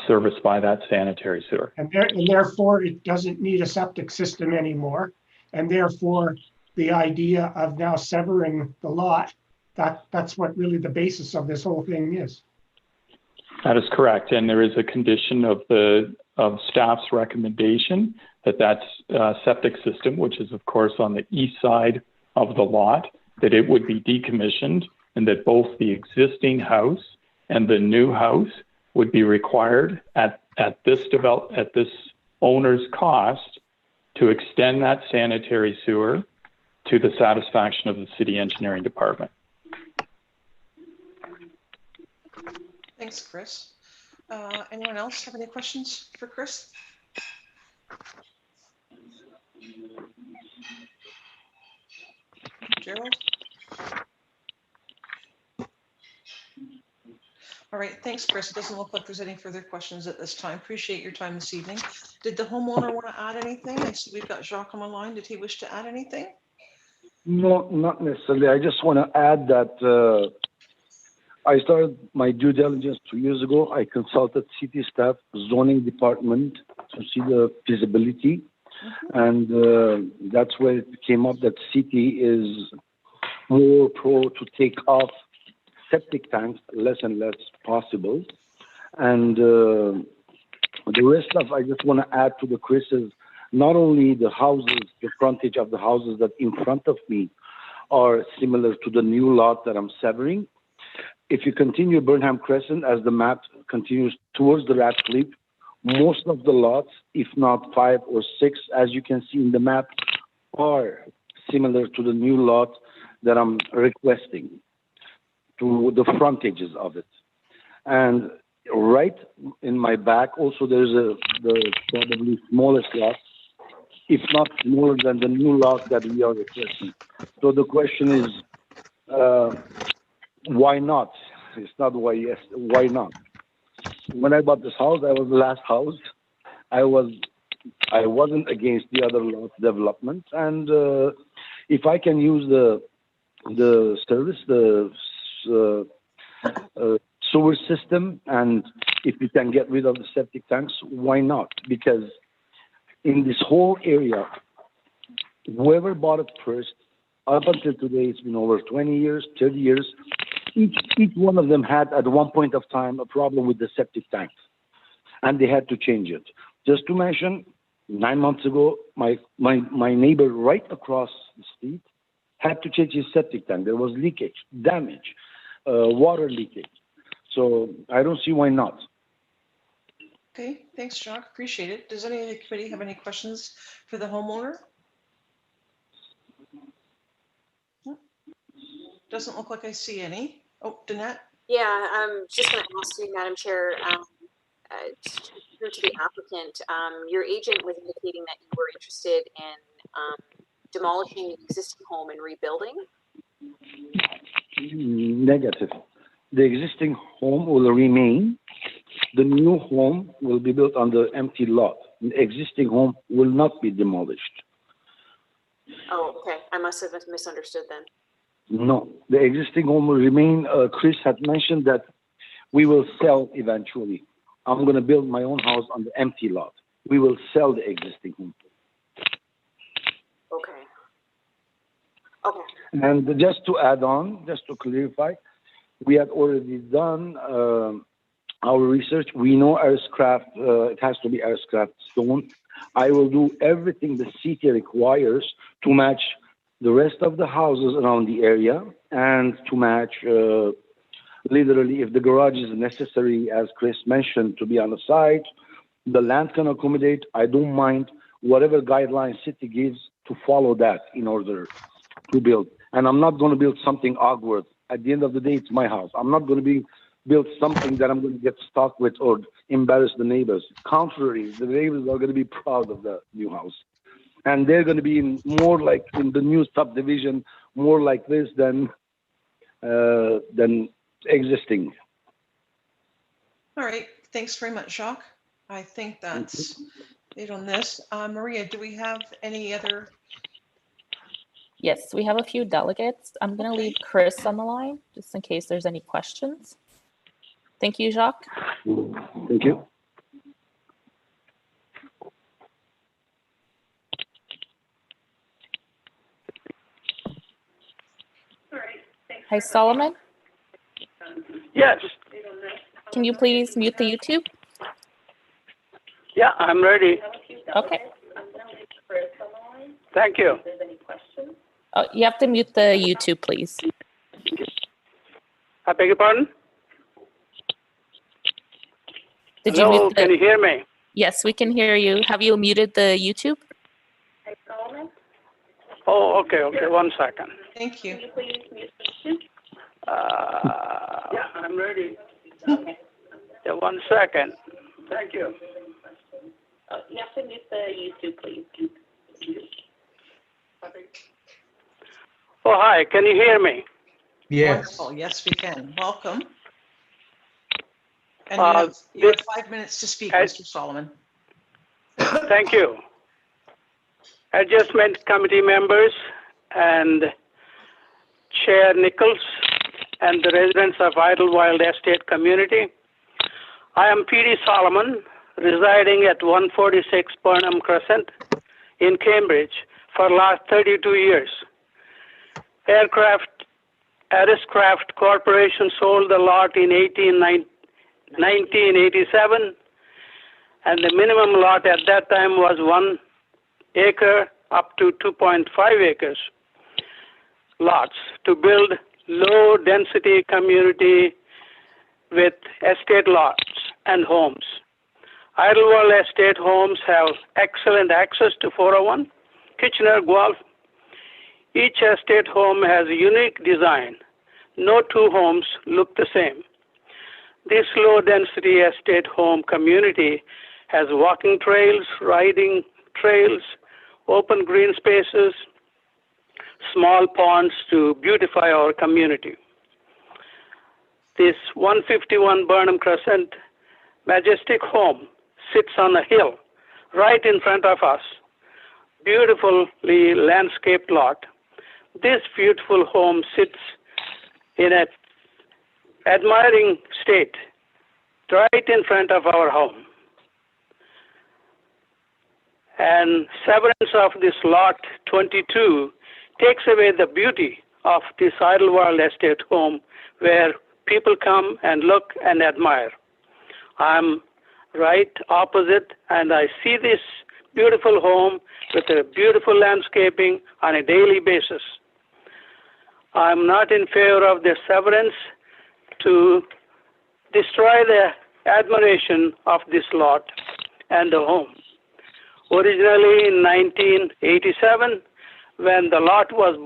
serviced by that sanitary sewer. And therefore, it doesn't need a septic system anymore. And therefore, the idea of now severing the lot, that's what really the basis of this whole thing is. That is correct, and there is a condition of staff's recommendation that septic system, which is of course on the east side of the lot, that it would be decommissioned, and that both the existing house and the new house would be required at this owner's cost to extend that sanitary sewer to the satisfaction of the city engineering department. Thanks, Chris. Anyone else have any questions for Chris? Gerald? All right, thanks, Chris. It doesn't look like there's any further questions at this time. Appreciate your time this evening. Did the homeowner want to add anything? I see we've got Jacques on the line. Did he wish to add anything? No, not necessarily. I just want to add that I started my due diligence 2 years ago. I consulted city staff, zoning department to see the feasibility. And that's where it came up that city is more pro to take off septic tanks, less and less possible. And the rest of, I just want to add to the Chris is not only the houses, the frontage of the houses that in front of me are similar to the new lot that I'm severing. If you continue Burnham Crescent as the map continues towards the Rat Cliff, most of the lots, if not 5 or 6, as you can see in the map, are similar to the new lot that I'm requesting, to the frontages of it. And right in my back, also there's the probably smallest lot, if not smaller than the new lot that we are requesting. So the question is, why not? It's not why yes, why not? When I bought this house, I was the last house. I wasn't against the other lot development, and if I can use the service, the sewer system, and if we can get rid of the septic tanks, why not? Because in this whole area, whoever bought it first, up until today, it's been over 20 years, 30 years. Each one of them had at one point of time a problem with the septic tank, and they had to change it. Just to mention, 9 months ago, my neighbor right across the street had to change his septic tank. There was leakage, damage, water leakage. So I don't see why not. Okay, thanks, Jacques. Appreciate it. Does any of the committee have any questions for the homeowner? Doesn't look like I see any. Oh, Danette? Yeah, I'm just going to ask you, Madam Chair, to the applicant, your agent was indicating that you were interested in demolishing the existing home and rebuilding. Negative. The existing home will remain. The new home will be built on the empty lot. The existing home will not be demolished. Oh, okay. I must have misunderstood then. No, the existing home will remain. Chris had mentioned that we will sell eventually. I'm going to build my own house on the empty lot. We will sell the existing home. Okay. Okay. And just to add on, just to clarify, We had already done our research. We know Ariscraft, it has to be Ariscraft stone. I will do everything the city requires to match the rest of the houses around the area and to match literally if the garage is necessary, as Chris mentioned, to be on the site. The land can accommodate. I don't mind whatever guidelines city gives to follow that in order to build. And I'm not going to build something awkward. At the end of the day, it's my house. I'm not going to build something that I'm going to get stuck with or embarrass the neighbors. Contrary, the neighbors are going to be proud of the new house. And they're going to be more like in the new subdivision, more like this than existing. All right. Thanks very much, Jacques. I think that's it on this. Maria, do we have any other? Yes, we have a few delegates. I'm going to leave Chris on the line just in case there's any questions. Thank you, Jacques. Thank you. Hi, Solomon. Yes. Can you please mute the YouTube? Yeah, I'm ready. Okay. Thank you. Oh, you have to mute the YouTube, please. I beg your pardon? Did Hello, you mute can you hear me? Yes, we can hear you. Have you muted the YouTube? Oh, okay, okay. 1 second. Thank you. Yeah, I'm ready. Okay. Yeah, 1 second. Thank you. You have to mute the YouTube, please. Oh, hi. Can you hear me? Yes. Wonderful. Yes, we can. Welcome. And you have 5 minutes to speak, Mr. Solomon. Thank you. Adjustment committee members and Chair Nichols and the residents of Idlewild Estate community. I am P.D. Solomon, residing at 146 Burnham Crescent in Cambridge for the last 32 years. Ariscraft Corporation sold the lot in 1987, and the minimum lot at that time was 1 acre up to 2.5 acres lots to build low density community with estate lots and homes. Idlewild Estate homes have excellent access to 401, Kitchener, Guelph. Each estate home has a unique design. No two homes look the same. This low-density estate home community has walking trails, riding trails, open green spaces, small ponds to beautify our community. This 151 Burnham Crescent majestic home sits on a hill right in front of us. Beautifully landscaped lot. This beautiful home sits in an admiring state right in front of our home. And severance of this lot 22 takes away the beauty of this Idlewild Estate home where people come and look and admire. I'm right opposite and I see this beautiful home with a beautiful landscaping on a daily basis. I'm not in favor of the severance to destroy the admiration of this lot and the home. Originally in 1987, when the lot was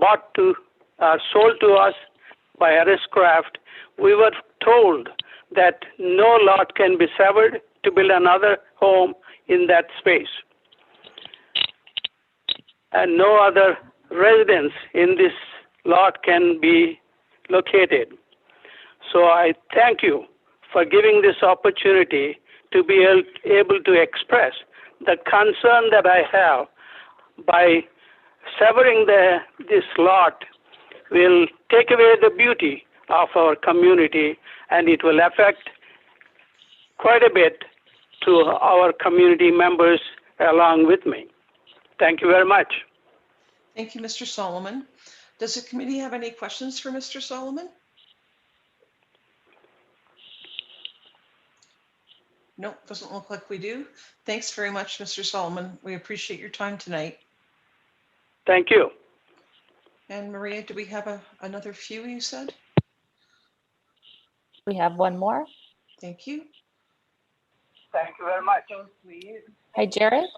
sold to us by Ariscraft, we were told that no lot can be severed to build another home in that space. And no other residence in this lot can be located. So I thank you for giving this opportunity to be able to express the concern that I have by severing this lot will take away the beauty of our community and it will affect quite a bit to our community members along with me. Thank you very much. Thank you, Mr. Solomon. Does the committee have any questions for Mr. Solomon? Nope, doesn't look like we do. Thanks very much, Mr. Solomon. We appreciate your time tonight. Thank you. And Maria, do we have another few you said? We have one more. Thank you. Thank you very much. Hi, Jared.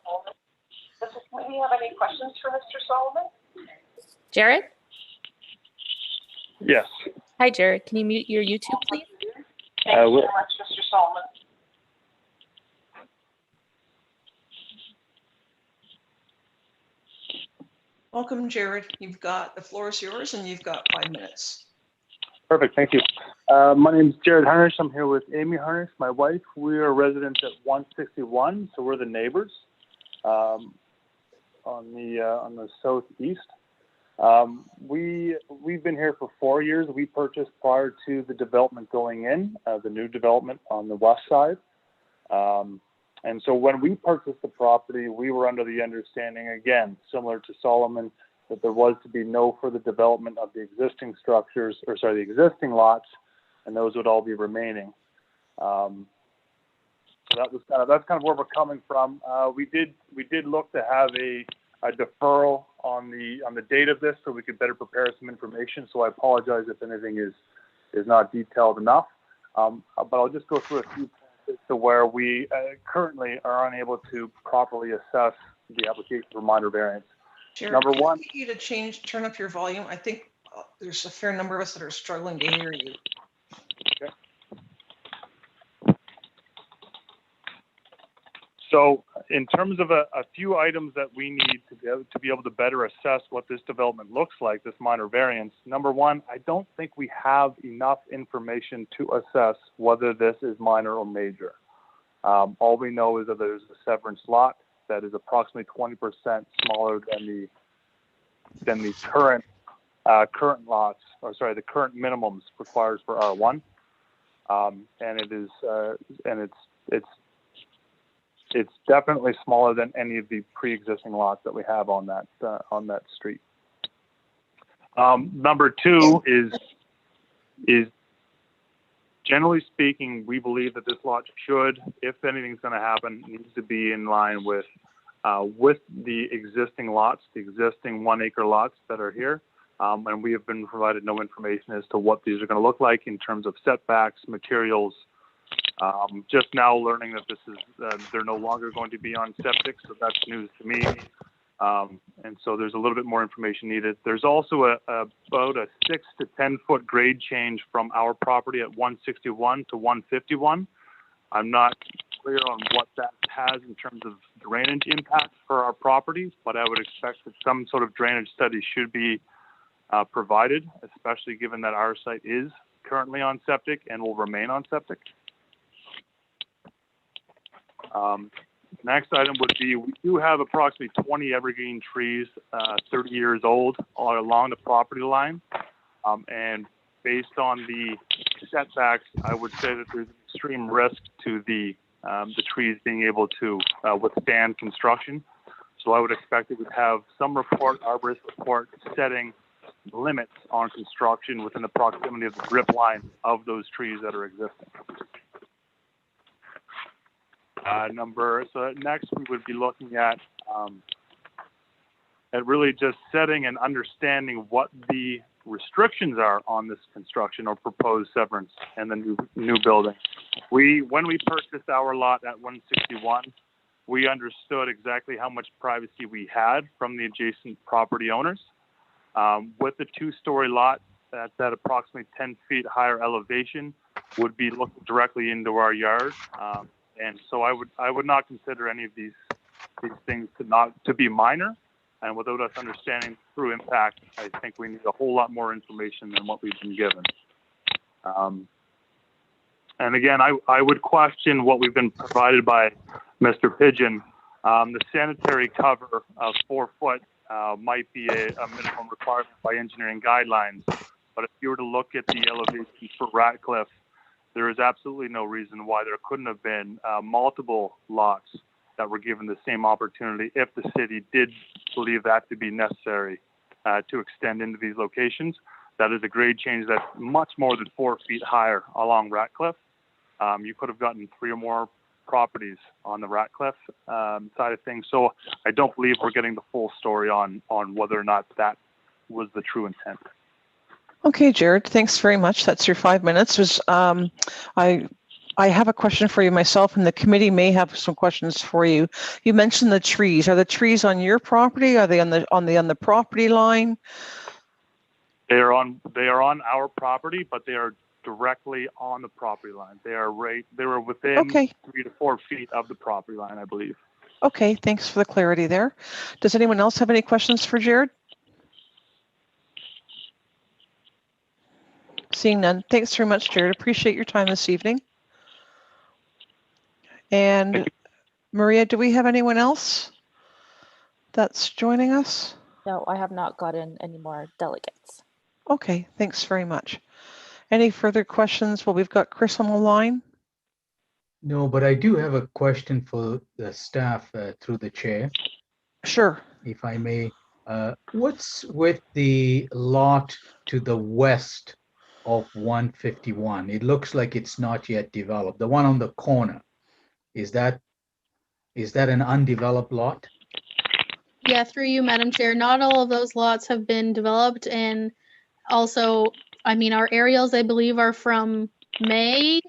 Does this committee have any questions for Mr. Solomon? Jared? Yes. Hi, Jared. Can you mute your YouTube, please? Thank you very much, Mr. Solomon. Welcome, Jared. You've got, the floor is yours and you've got 5 minutes. Perfect, thank you. My name is Jared Harnish. I'm here with Amy Harnish, my wife. We are residents at 161, so we're the neighbors on the southeast. We've been here for 4 years. We purchased prior to the development going in, the new development on the west side. And so when we purchased the property, we were under the understanding, again, similar to Solomon, that there was to be no further development of the existing structures, or sorry, the existing lots, and those would all be remaining. So that's kind of where we're coming from. We did look to have a deferral on the date of this, so we could better prepare some information. So I apologize if anything is not detailed enough. But I'll just go through a few points as to where we currently are unable to properly assess the application for minor variance. Jared, Number one, I need you to turn up your volume. I think there's a fair number of us that are struggling to hear you. Okay. So in terms of a few items that we need to be able to better assess what this development looks like, this minor variance, number one, I don't think we have enough information to assess whether this is minor or major. All we know is that there's a severance lot that is approximately 20% smaller than the current lots, or sorry, the current minimums required for R1, and it is it's definitely smaller than any of the pre-existing lots that we have on that street. Number two is generally speaking, we believe that this lot should, if anything's going to happen, needs to be in line with the existing lots, the existing 1 acre lots that are here. And we have been provided no information as to what these are going to look like in terms of setbacks, materials. Just now learning that this is, they're no longer going to be on septic, so that's news to me. And so there's a little bit more information needed. There's also about a 6 to 10 foot grade change from our property at 161 to 151. I'm not clear on what that has in terms of drainage impact for our properties, but I would expect that some sort of drainage study should be provided, especially given that our site is currently on septic and will remain on septic. Next item would be, we do have approximately 20 evergreen trees, 30 years old, all along the property line. And based on the setbacks, I would say that there's extreme risk to the trees being able to withstand construction. So I would expect it would have some arborist report setting limits on construction within the proximity of the drip line of those trees that are existing. So next we would be looking at really just setting and understanding what the restrictions are on this construction or proposed severance and the new building. When we purchased our lot at 161, we understood exactly how much privacy we had from the adjacent property owners. With the 2-story lot that's at approximately 10 feet higher elevation, would be looking directly into our yard. And so I would not consider any of these things to be minor. And without us understanding the true impact, I think we need a whole lot more information than what we've been given. And again, I would question what we've been provided by Mr. Pigeon. The sanitary cover of 4 foot might be a minimum requirement by engineering guidelines. But if you were to look at the elevation for Ratcliffe, there is absolutely no reason why there couldn't have been multiple lots that were given the same opportunity if the city did believe that to be necessary to extend into these locations. That is a grade change that's much more than 4 feet higher along Ratcliffe. You could have gotten 3 or more properties on the Ratcliffe side of things. So I don't believe we're getting the full story on whether or not that was the true intent. Okay, Jared, thanks very much. That's your 5 minutes. I have a question for you myself, and the committee may have some questions for you. You mentioned the trees. Are the trees on your property? Are they on the property line? They are on our property, but they are directly on the property line. They were within 3 to 4 feet of the property line, I believe. Okay, thanks for the clarity there. Does anyone else have any questions for Jared? Seeing none. Thanks very much, Jared. Appreciate your time this evening. And Maria, do we have anyone else that's joining us? No, I have not gotten any more delegates. Okay, thanks very much. Any further questions? Well, we've got Chris on the line. No, but I do have a question for the staff through the chair. Sure. If I may. What's with the lot to the west of 151? It looks like it's not yet developed. The one on the corner, is that an undeveloped lot? Yeah, through you, Madam Chair. Not all of those lots have been developed, and also, I mean, our aerials, I believe, are from May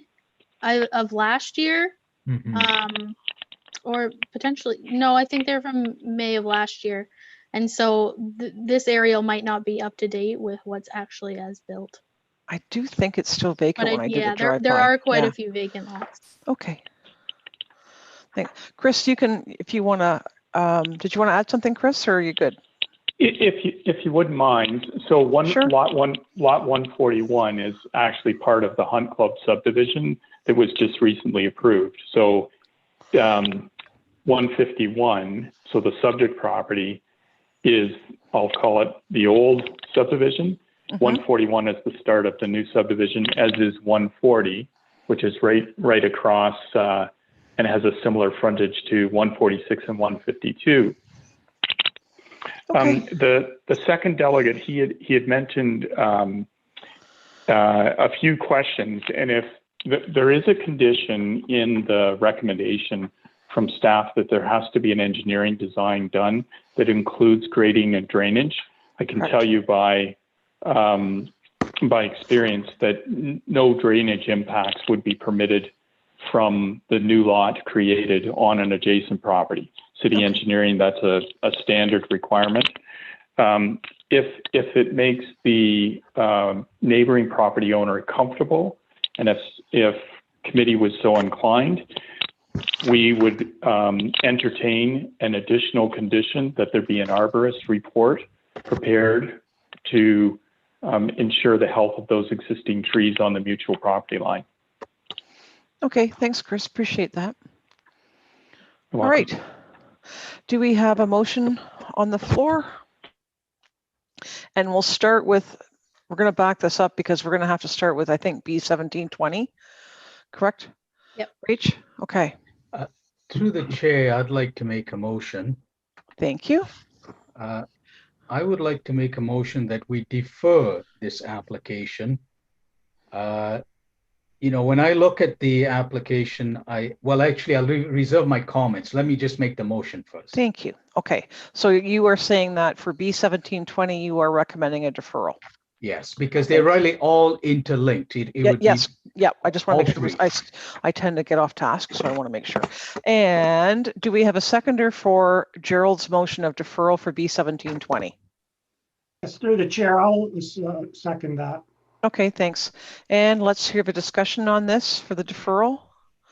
of last year, or potentially, no, I think they're from May of last year, and so this aerial might not be up to date with what's actually as built. I do think it's still vacant when I did a drive-by. There are quite a few vacant lots. Okay. Thanks. Chris, you can, if you want to, did you want to add something, Chris, or are you good? If you wouldn't mind, so lot 141 is actually part of the Hunt Club subdivision that was just recently approved. So 151, so the subject property is, I'll call it the old subdivision. 141 is the start of the new subdivision, as is 140, which is right across and has a similar frontage to 146 and 152. Okay. The second delegate, he had mentioned a few questions, and if there is a condition in the recommendation from staff that there has to be an engineering design done that includes grading and drainage, I can tell you by experience that no drainage impacts would be permitted from the new lot created on an adjacent property. City engineering, that's a standard requirement. If it makes the neighboring property owner comfortable, and if committee was so inclined, we would entertain an additional condition that there be an arborist report prepared to ensure the health of those existing trees on the mutual property line. Okay, thanks, Chris. Appreciate that. You're All welcome. right. Do we have a motion on the floor? And we'll start with, we're going to back this up because we're going to have to start with, I think, B1720, correct? Yep. Rach? Okay. Through the chair, I'd like to make a motion. Thank you. I would like to make a motion that we defer this application. When I look at the application, I'll reserve my comments. Let me just make the motion first. Thank you. Okay. So you are saying that for B1720, you are recommending a deferral? Yes, because they're really all interlinked. Yes. Yeah. I just want to all make sure. I tend to get off task, so I want to make sure. And do we have a seconder for Gerald's motion of deferral for B1720? Yes, through the chair, I'll second that. Okay, thanks. And let's hear the discussion on this for the deferral.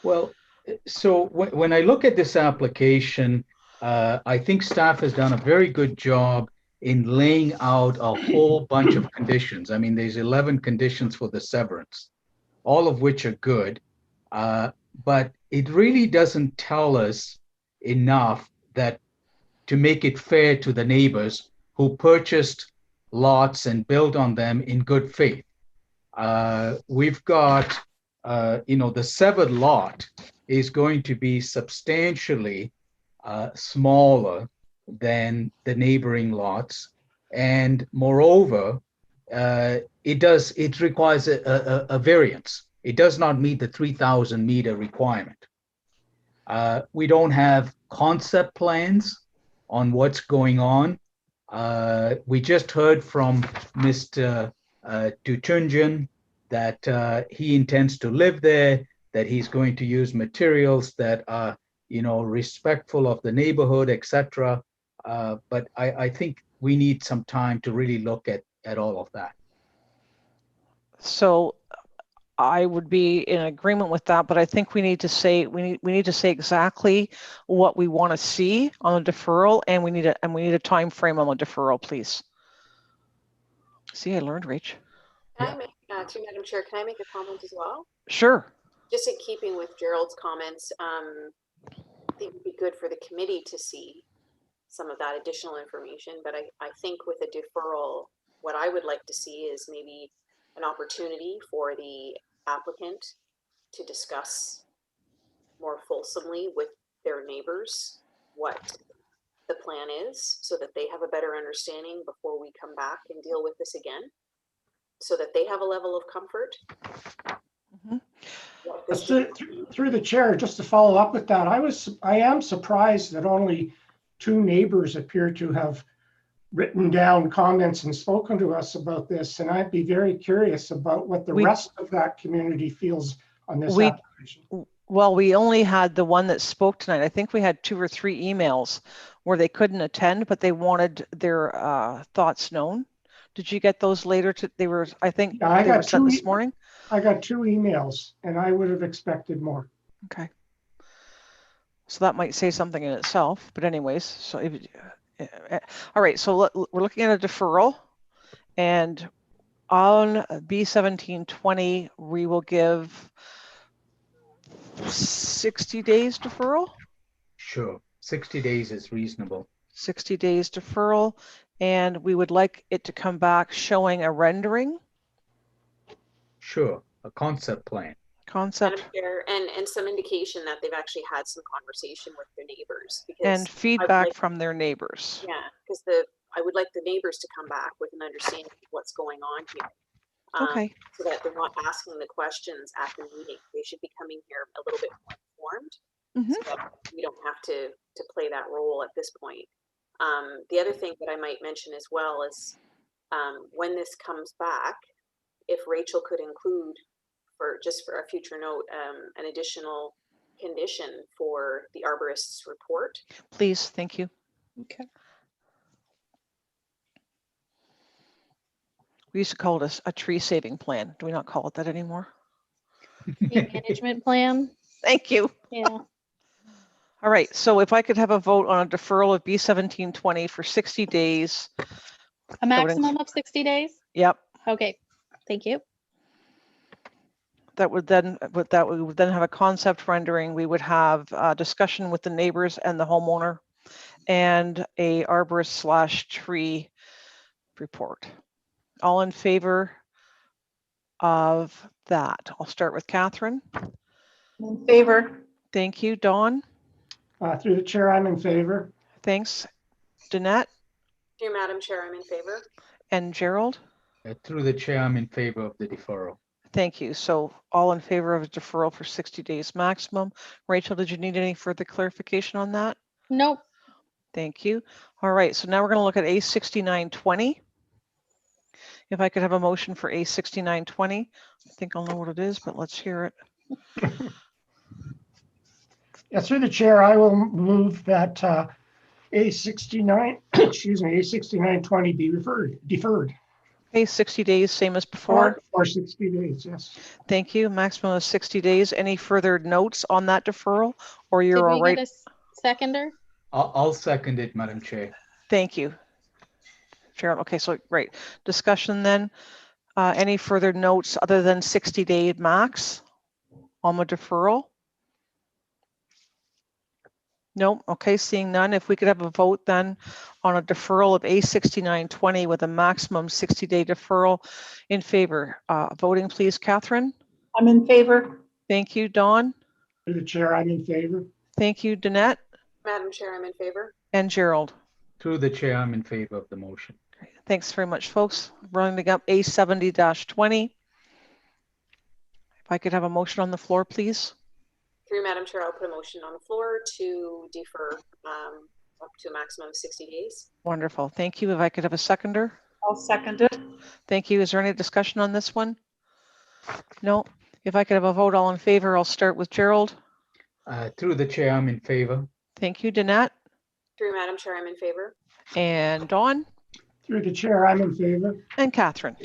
Well, so when I look at this application, I think staff has done a very good job in laying out a whole bunch of conditions. I mean, there's 11 conditions for the severance, all of which are good, but it really doesn't tell us enough that to make it fair to the neighbors who purchased lots and built on them in good faith. We've got, the severed lot is going to be substantially smaller than the neighboring lots. And moreover, it requires a variance. It does not meet the 3,000 meter requirement. We don't have concept plans on what's going on. We just heard from Mr. Tutunjan that he intends to live there, that he's going to use materials that are, respectful of the neighborhood, etc. But I think we need some time to really look at all of that. So I would be in agreement with that, but I think we need to say exactly what we want to see on a deferral, and we need a time frame on a deferral, please. See, I learned, Rach. Can I make, through Madam Chair, can I make a comment as well? Sure. Just in keeping with Gerald's comments, I think it would be good for the committee to see some of that additional information, but I think with a deferral, what I would like to see is maybe an opportunity for the applicant to discuss more fulsomely with their neighbors what the plan is, so that they have a better understanding before we come back and deal with this again, so that they have a level of comfort. Through the chair, just to follow up with that, I am surprised that only 2 neighbors appear to have written down comments and spoken to us about this, and I'd be very curious about what the rest of that community feels on this application. Well, we only had the one that spoke tonight. I think we had 2 or 3 emails where they couldn't attend, but they wanted their thoughts known. Did you get those later? They were sent this morning. I got 2 emails, and I would have expected more. Okay. So that might say something in itself, but anyways, so all right, so we're looking at a deferral, and on B1720, we will give 60 days deferral. Sure, 60 days is reasonable. 60 days deferral, and we would like it to come back showing a rendering. Sure, a concept plan. Madam Chair, and some indication that they've actually had some conversation with their neighbors, because and feedback from their neighbors. Yeah, because I would like the neighbors to come back with an understanding of what's going on here. Okay. So that they're not asking the questions at the meeting. They should be coming here a little bit more informed, so that we don't have to play that role at this point. The other thing that I might mention as well is when this comes back, if Rachel could include, for a future note, an additional condition for the arborist's report. Please, thank you. Okay. We used to call it a tree saving plan. Do we not call it that anymore? Tree management plan. Thank you. Yeah. All right, so if I could have a vote on a deferral of B1720 for 60 days. A maximum of 60 days? Yep. Okay, thank you. We would then have a concept rendering. We would have a discussion with the neighbors and the homeowner, and a arborist / tree report. All in favor of that? I'll start with Catherine. In favor. Thank you. Dawn? Through the chair, I'm in favor. Thanks. Danette? Dear Madam Chair, I'm in favor. And Gerald? Through the chair, I'm in favor of the deferral. Thank you. So all in favor of a deferral for 60 days maximum. Rachel, did you need any further clarification on that? Nope. Thank you. All right, so now we're going to look at A6920. If I could have a motion for A6920, I think I'll know what it is, but let's hear it. Yeah, through the chair, I will move that A69, excuse me, A6920 be deferred. Okay, 60 days, same as before. Or 60 days, yes. Thank you. Maximum of 60 days. Any further notes on that deferral, or you're all right? Did we get a seconder? I'll second it, Madam Chair. Thank you, Gerald. Okay, so great discussion then. Any further notes other than 60-day max on the deferral? No. Okay, seeing none. If we could have a vote then on a deferral of A6920 with a maximum 60-day deferral in favor. Voting, please, Catherine. I'm in favor. Thank you, Dawn. Through the chair, I'm in favor. Thank you, Danette. Madam Chair, I'm in favor. And Gerald. Through the chair, I'm in favor of the motion. Great. Thanks very much, folks. Running up A70-20. If I could have a motion on the floor, please. Through Madam Chair, I'll put a motion on the floor to defer up to a maximum of 60 days. Wonderful. Thank you. If I could have a seconder. I'll second it. Thank you. Is there any discussion on this one? No. If I could have a vote all in favor, I'll start with Gerald. Through the chair, I'm in favor. Thank you, Danette. Through Madam Chair, I'm in favor. And Dawn. Through the chair, I'm in favor. And Catherine.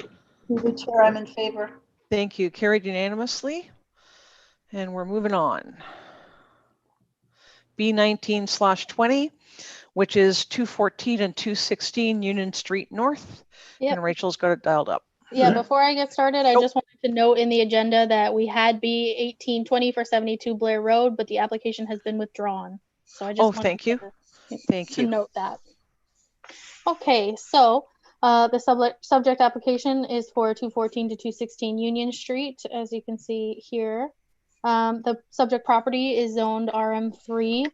Through the chair, I'm in favor. Thank you. Carried unanimously. And we're moving on. B19/20, which is 214 and 216 Union Street North. Yep. And Rachel's got it dialed up. Yeah, before I get started, I just wanted to note in the agenda that we had B1820 for 72 Blair Road, but the application has been withdrawn. So I just wanted thank you. to note that. Okay, so the subject application is for 214 to 216 Union Street, as you can see here. The subject property is zoned RM3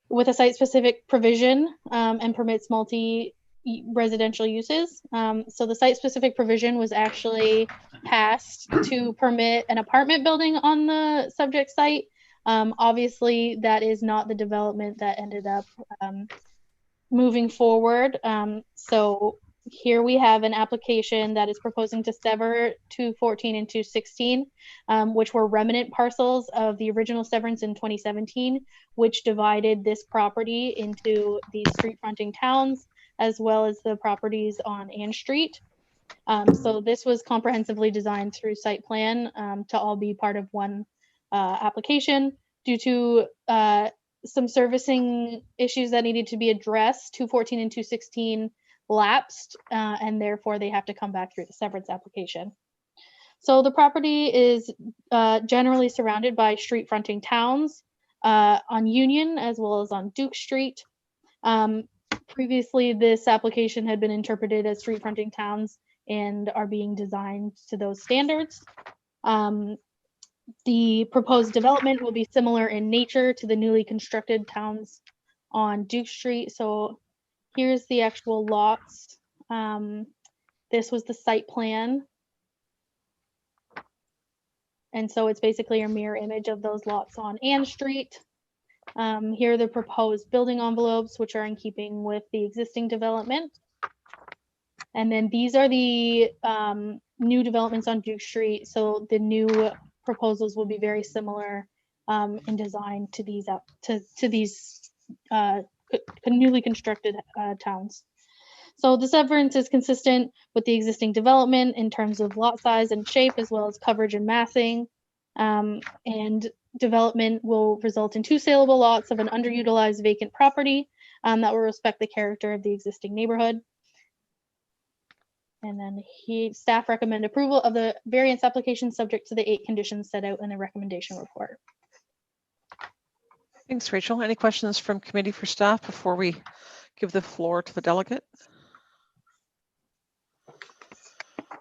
with a site-specific provision and permits multi-residential uses. So the site-specific provision was actually passed to permit an apartment building on the subject site. Obviously, that is not the development that ended up moving forward. So here we have an application that is proposing to sever 214 and 216, which were remnant parcels of the original severance in 2017, which divided this property into the street fronting towns, as well as the properties on Ann Street. So this was comprehensively designed through site plan to all be part of one application. Due to some servicing issues that needed to be addressed, 214 and 216 lapsed, and therefore they have to come back through the severance application. So the property is generally surrounded by street fronting towns on Union as well as on Duke Street. Previously, this application had been interpreted as street fronting towns and are being designed to those standards. The proposed development will be similar in nature to the newly constructed towns on Duke Street. So here's the actual lots. This was the site plan. And so it's basically a mirror image of those lots on Ann Street. Here are the proposed building envelopes, which are in keeping with the existing development. And then these are the new developments on Duke Street. So the new proposals will be very similar in design to these newly constructed towns. So the severance is consistent with the existing development in terms of lot size and shape, as well as coverage and massing. And development will result in 2 saleable lots of an underutilized vacant property that will respect the character of the existing neighborhood. And then staff recommend approval of the variance application subject to the 8 conditions set out in the recommendation report. Thanks, Rachel. Any questions from committee for staff before we give the floor to the delegate?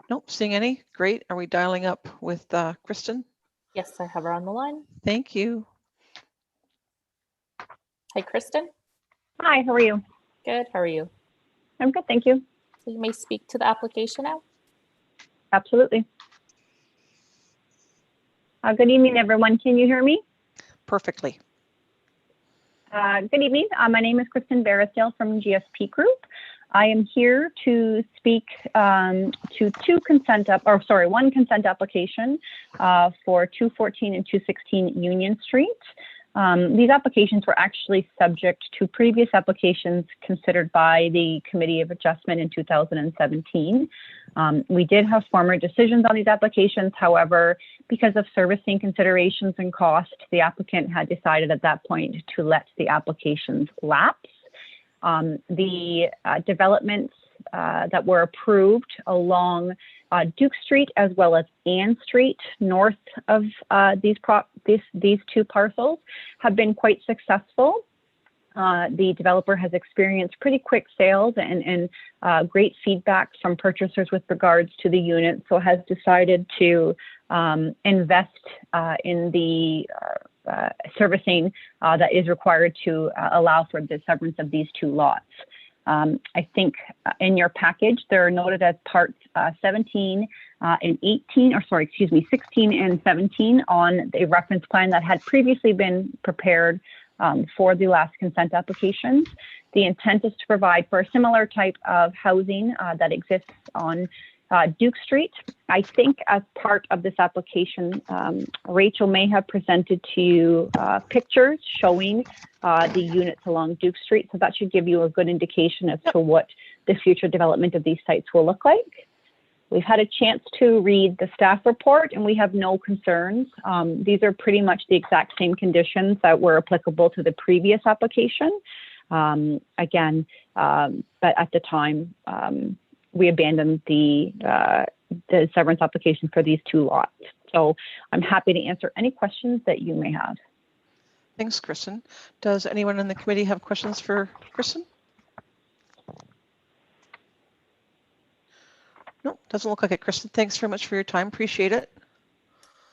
Nope, seeing any. Great. Are we dialing up with Kristen? Yes, I have her on the line. Thank you. Hi, Kristen. Hi, how are you? Good. How are you? I'm good, thank you. So you may speak to the application now. Absolutely. Good evening, everyone. Can you hear me? Perfectly. Good evening. My name is Kristen Barrisdale from GSP Group. I am here to speak to one consent application for 214 and 216 Union Street. These applications were actually subject to previous applications considered by the Committee of Adjustment in 2017. We did have former decisions on these applications. However, because of servicing considerations and cost, the applicant had decided at that point to let the applications lapse. The developments that were approved along Duke Street as well as Ann Street, north of these 2 parcels, have been quite successful. The developer has experienced pretty quick sales and great feedback from purchasers with regards to the unit, so has decided to invest in the servicing that is required to allow for the severance of these 2 lots. I think in your package, they're noted as parts 17 and 18, or sorry, excuse me, 16 and 17 on the reference plan that had previously been prepared for the last consent applications. The intent is to provide for a similar type of housing that exists on Duke Street. I think as part of this application, Rachel may have presented to you pictures showing the units along Duke Street. So that should give you a good indication as to what the future development of these sites will look like. We've had a chance to read the staff report and we have no concerns. These are pretty much the exact same conditions that were applicable to the previous application. But at the time, we abandoned the severance application for these two lots. So I'm happy to answer any questions that you may have. Thanks, Kristen. Does anyone in the committee have questions for Kristen? No, doesn't look like it. Kristen, thanks very much for your time. Appreciate it.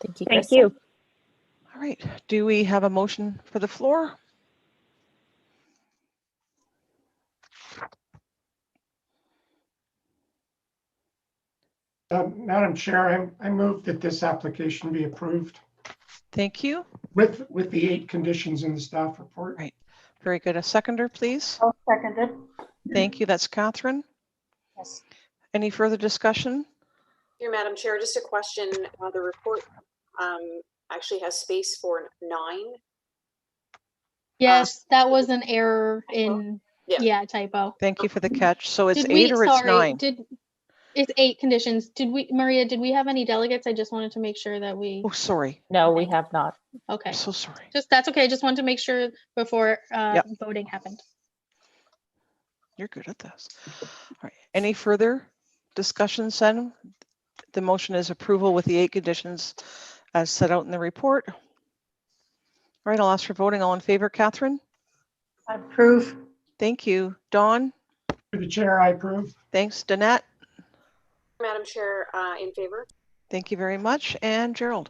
Thank you, Thank Kristen. you. All right. Do we have a motion for the floor? Madam Chair, I move that this application be approved Thank you. with the 8 conditions in the staff report. Right. Very good. A seconder, please. I'll second it. Thank you. That's Catherine. Yes. Any further discussion? Here, Madam Chair, just a question. The report actually has space for 9. Yes, that was an error in, Yeah. typo. Thank you for the catch. So it's Did 8 or it's 9? It's 8 conditions. Maria, did we have any delegates? I just wanted to make sure that we. Oh, sorry. No, we have not. Okay. I'm so sorry. That's okay. Just wanted to make sure before voting happened. You're good at this. All right. Any further discussions then? The motion is approval with the 8 conditions as set out in the report. All right, I'll ask for voting. All in favor, Catherine? I approve. Thank you. Dawn? Through the chair, I approve. Thanks. Danette? Madam Chair, in favor. Thank you very much. And Gerald?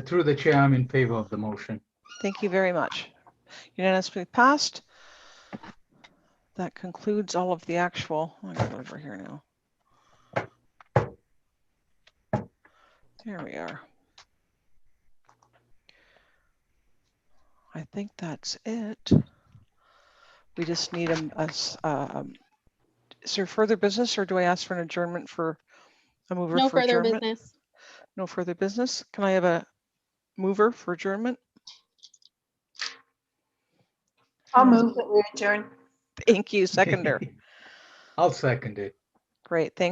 Through the chair, I'm in favor of the motion. Thank you very much. Unanimously passed. That concludes all of the actual, I'll go over here now. There we are. I think that's it. We just need is there further business, or do I ask for an adjournment for a mover No for further adjournment? business. No further business. Can I have a mover for adjournment? I'll move that we adjourn. Thank you. Seconder. I'll second it. Great. Thanks.